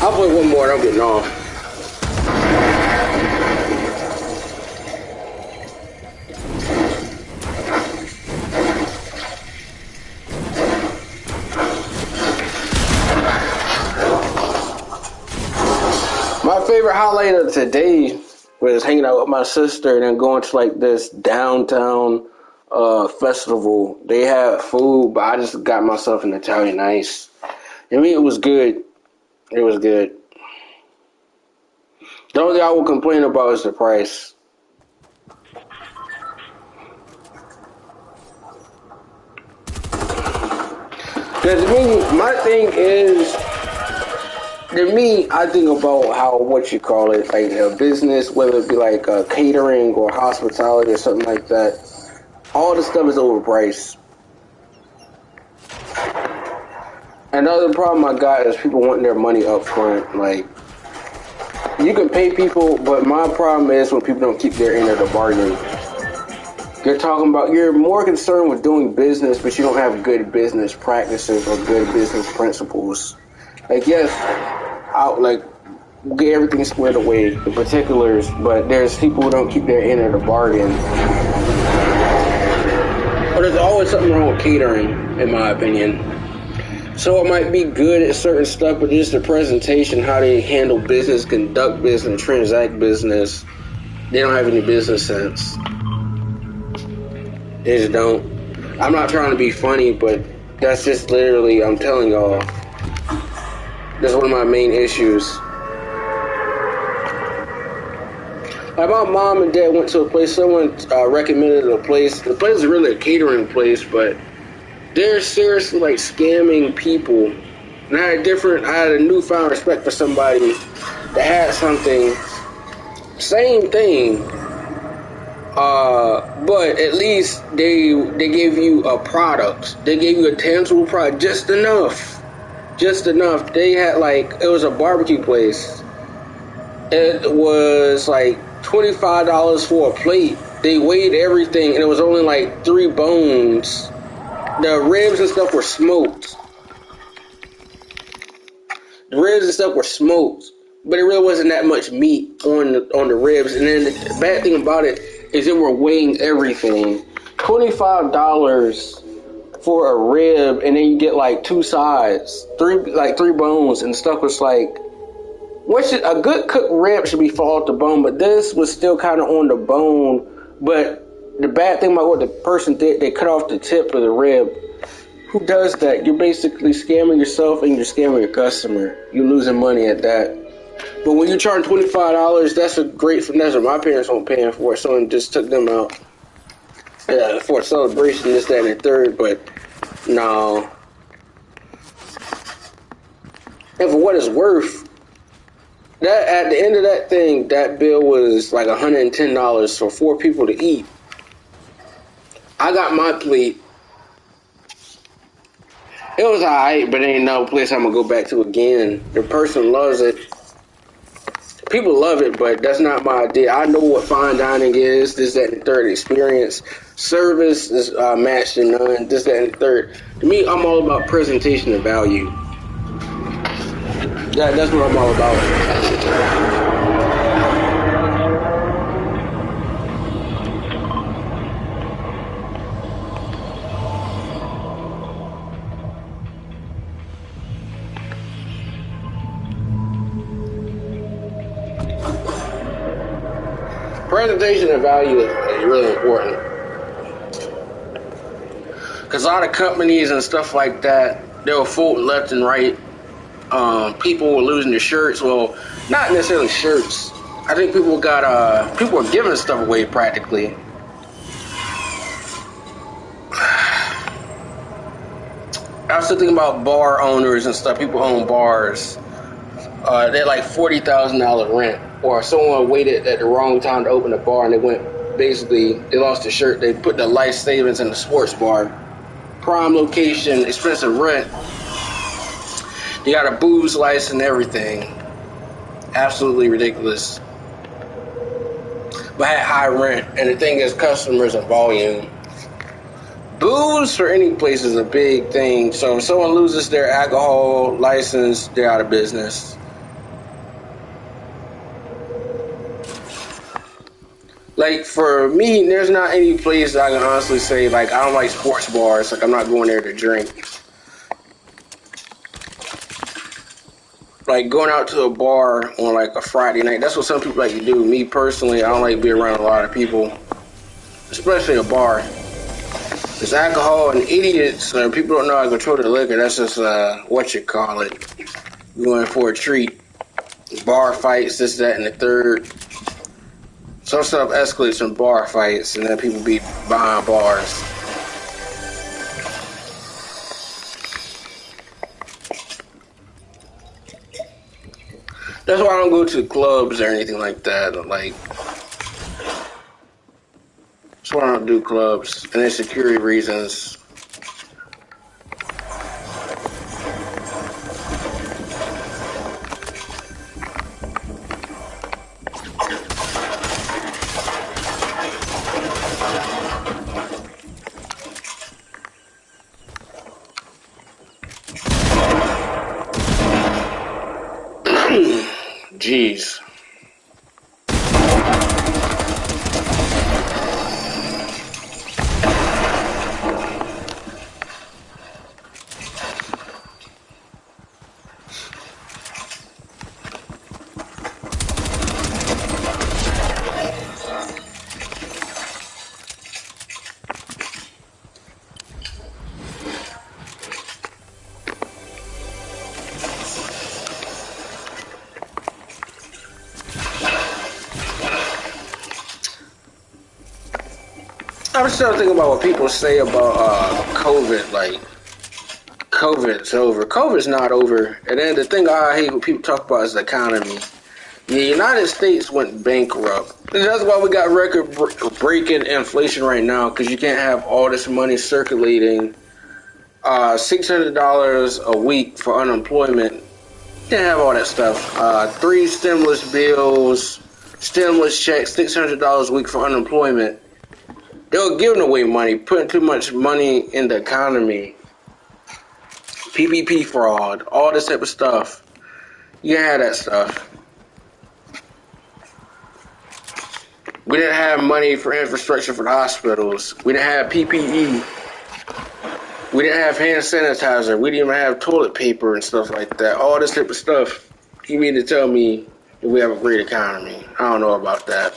A: I'll play one more and I'm getting off. My favorite highlight of today was hanging out with my sister and then going to like this downtown festival. They had food, but I just got myself an Italian ice. I mean, it was good. It was good. The only thing I will complain about is the price. Because to me, my thing is, to me, I think about how, what you call it, like a business, whether it be like catering or hospitality or something like that. All the stuff is overpriced. Another problem I got is people wanting their money up front. Like, you can pay people, but my problem is when people don't keep their end of the bargain. You're more concerned with doing business, but you don't have good business practices or good business principles. Like, yes, like, get everything squared away, the particulars, but there's people who don't keep their end of the bargain. But there's always something wrong with catering, in my opinion. So it might be good at certain stuff, but just the presentation, how they handle business, conduct business, transact business, they don't have any business sense. They just don't. I'm not trying to be funny, but that's just literally, I'm telling y'all, that's one of my main issues. Like my mom and dad went to a place, someone recommended a place. The place is really a catering place, but they're seriously like scamming people. And I had a newfound respect for somebody that had something, same thing, but at least they gave you a product. They gave you a tangible product, just enough. They had it was a barbecue place. It was like $25 for a plate. They weighed everything, and it was only like 3 bones. The ribs and stuff were smoked. But it really wasn't that much meat on the ribs. And then the bad thing about it is they were weighing everything. $25 for a rib, and then you get like 2 sides, 3 bones, and stuff was like. A good cooked rib should be fall off the bone, but this was still kind of on the bone. But the bad thing about what the person did, they cut off the tip of the rib. Who does that? You're basically scamming yourself and you're scamming your customer. You're losing money at that. But when you charge $25, that's a great finesse. My parents weren't paying for it. Someone just took them out for a celebration, this, that, and the third. But no. And for what it's worth, that at the end of that thing, that bill was like $110 for 4 people to eat. I got my plate. It was alright, but it ain't no place I'm gonna go back to again. The person loves it. People love it, but that's not my idea. I know what fine dining is. This, that, and the third. Experience. Service is matched to none. This, that, and the third. To me, I'm all about presentation and value. That's what I'm all about. Presentation and value is really important. Because a lot of companies and stuff like that, they were folding left and right. People were losing their shirts. Well, not necessarily shirts. I think people were giving stuff away practically. I was still thinking about bar owners and stuff. People own bars. They had like $40,000 rent, or someone waited at the wrong time to open a bar, and they lost their shirt. They put the life savings in the sports bar. Prime location, expensive rent. You got a booze license and everything. Absolutely ridiculous. But had high rent. And the thing is, customers and volume. Booze for any place is a big thing. So if someone loses their alcohol license, they're out of business. Like, for me, there's not any place that I can honestly say, like, I don't like sports bars. Like, I'm not going there to drink. Like, going out to a bar on, like, a Friday night, that's what some people like to do. Me, personally, I don't like being around a lot of people, especially a bar. There's alcohol and idiots, people don't know how to control their liquor. That's just, going for a treat. Bar fights, this, that, and the third. Some stuff escalates from bar fights, and then people be behind bars. That's why I don't go to clubs or anything like that. That's why I don't do clubs, and there's security reasons. Jeez. I'm still thinking about what people say about COVID. Like, COVID's over. COVID's not over. And then the thing I hate when people talk about is the economy. The United States went bankrupt. And that's why we got record-breaking inflation right now, because you can't have all this money circulating. $600 a week for unemployment. You can't have all that stuff. Three stimulus bills, stimulus checks, $600 a week for unemployment. They were giving away money, putting too much money in the economy. PPP fraud, all this type of stuff. You can't have that stuff. We didn't have money for infrastructure for the hospitals. We didn't have PPE. We didn't have hand sanitizer. We didn't even have toilet paper and stuff like that. All this type of stuff. You mean to tell me that we have a great economy? I don't know about that.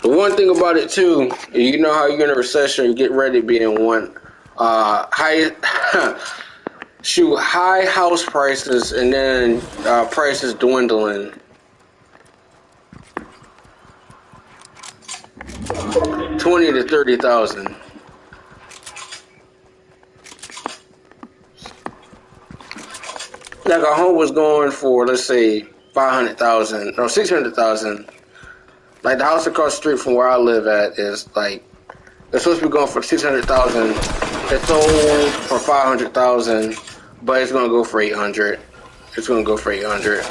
A: The one thing about it too, you know how you're in a recession, you get ready to be in one. High house prices and then prices dwindling. 20 to 30,000. Like a home was going for, let's say, 500,000 or 600,000. Like the house across the street from where I live at is like, it's supposed to be going for 600,000. It's sold for 500,000, but it's gonna go for 800. It's gonna go for 800.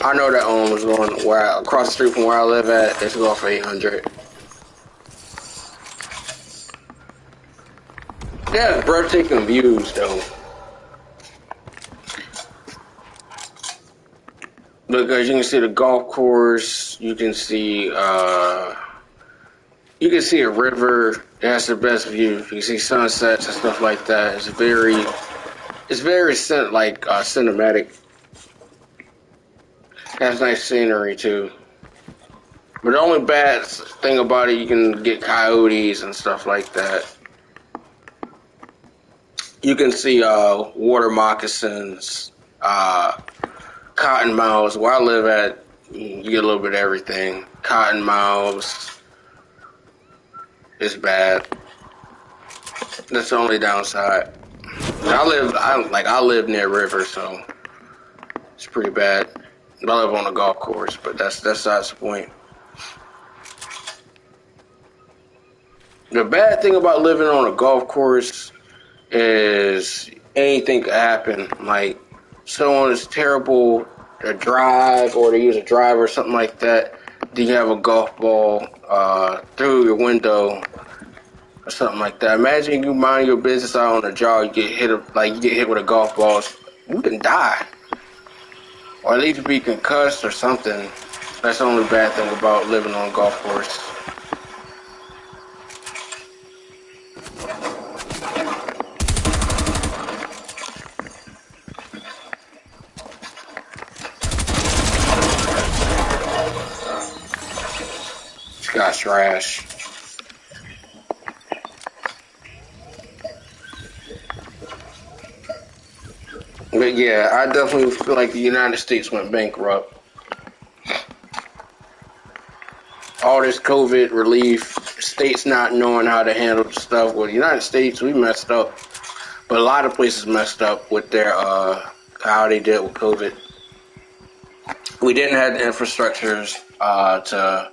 A: I know that was going across the street from where I live at. It's going for 800. Yeah, breathtaking views though. Because you can see the golf course, you can see a river. It has the best view. You can see sunsets and stuff like that. It's very cinematic. Has nice scenery too. But the only bad thing about it, you can get coyotes and stuff like that. You can see water moccasins, cottonmouths. Where I live at, you get a little bit of everything. Cottonmouths is bad. That's the only downside. I live near a river, so it's pretty bad. I live on a golf course, but that's besides the point. The bad thing about living on a golf course is anything could happen. Like someone is terrible to drive, or they use a driver or something like that. Then you have a golf ball through your window or something like that. Imagine you mind your business out on the job, you get hit with a golf ball. You can die. Or at least be concussed or something. That's the only bad thing about living on a golf course. This guy's trash. But yeah, I definitely feel like the United States went bankrupt. All this COVID relief, states not knowing how to handle the stuff. Well, the United States, we messed up. But a lot of places messed up with their how they dealt with COVID. We didn't have the infrastructures to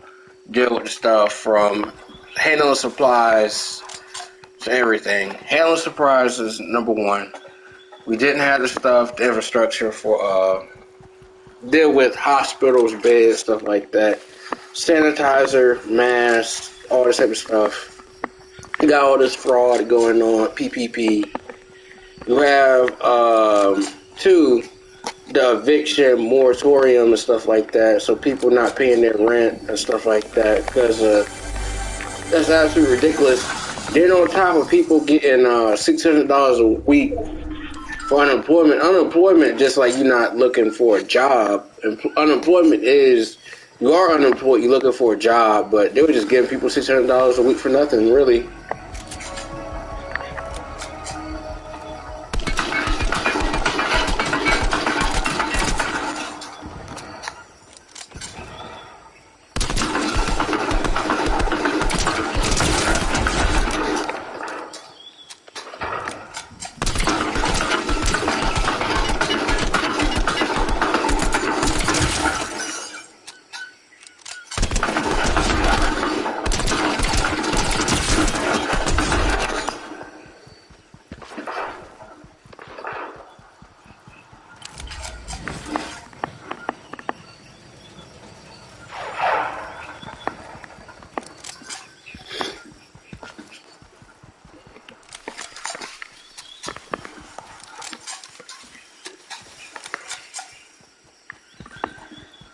A: deal with the stuff, from handling supplies to everything. Handling supplies is number one. We didn't have the infrastructure for deal with hospitals, beds, stuff like that. Sanitizer, masks, all this type of stuff. You got all this fraud going on, PPP. You have, the eviction moratorium and stuff like that, so people not paying their rent and stuff like that, because that's absolutely ridiculous. Then on top of people getting $600 a week for unemployment just like you're not looking for a job. Unemployment is, you are unemployed, you're looking for a job, but they were just giving people $600 a week for nothing, really.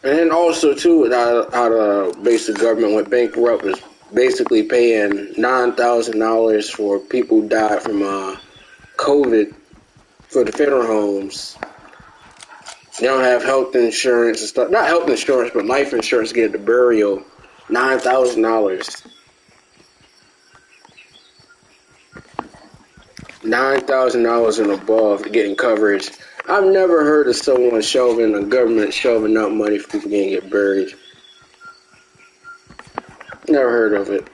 A: And then also too, how the basic government went bankrupt was basically paying $9,000 for people who died from COVID for the funeral homes. They don't have health insurance and stuff. Not health insurance, but life insurance to get the burial. $9,000. $9,000 and above getting coverage. I've never heard of someone the government shelving out money for people getting get buried. Never heard of it.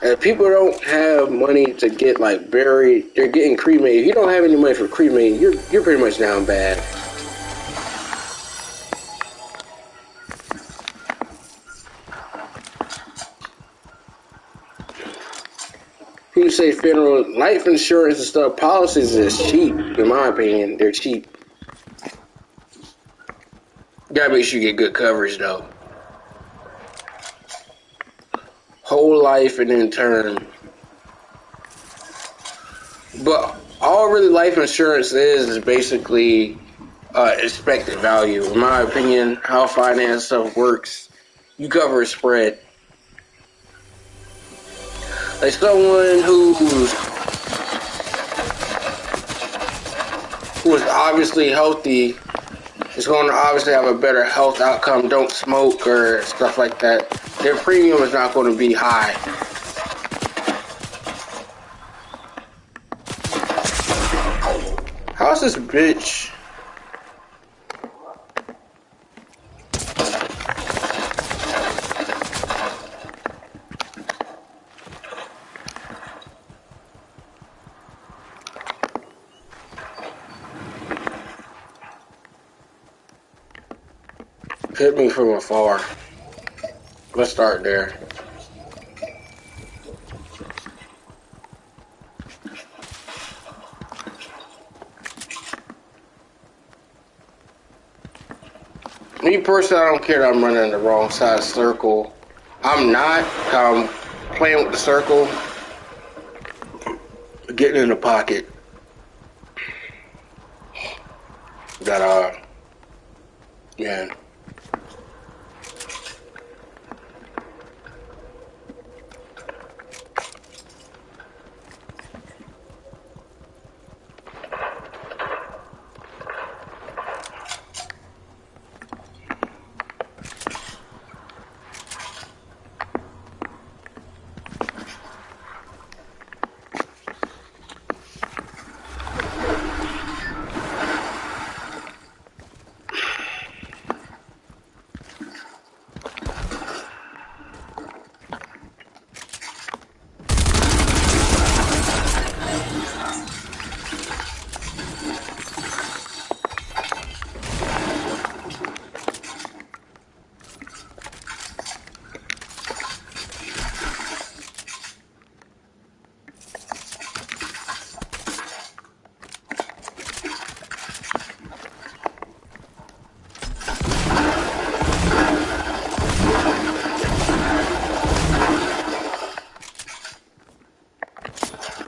A: And people don't have money to get like buried. They're getting cremated. If you don't have any money for cremating, you're pretty much down bad. People say funeral life insurance and stuff policies is cheap. In my opinion, they're cheap. Gotta make sure you get good coverage though. Whole life and then term. But all really life insurance is basically expected value. In my opinion, how finance stuff works, you cover a spread. Like someone who's obviously healthy is going to obviously have a better health outcome, don't smoke or stuff like that. Their premium is not going to be high. How's this bitch? Hit me from afar. Let's start there. Me personally, I don't care that I'm running the wrong side of the circle. I'm not. I'm playing with the circle. Getting in the pocket. That, man.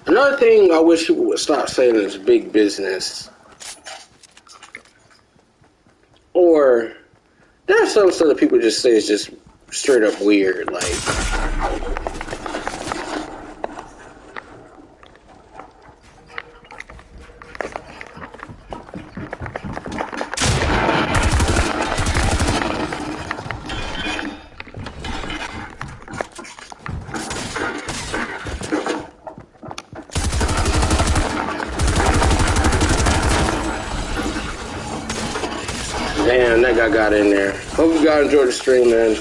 A: Another thing I wish people would stop saying is big business. Or there are some stuff that people just say is just straight up weird. Like, damn, that guy got in there. Hope you guys enjoyed the stream, man.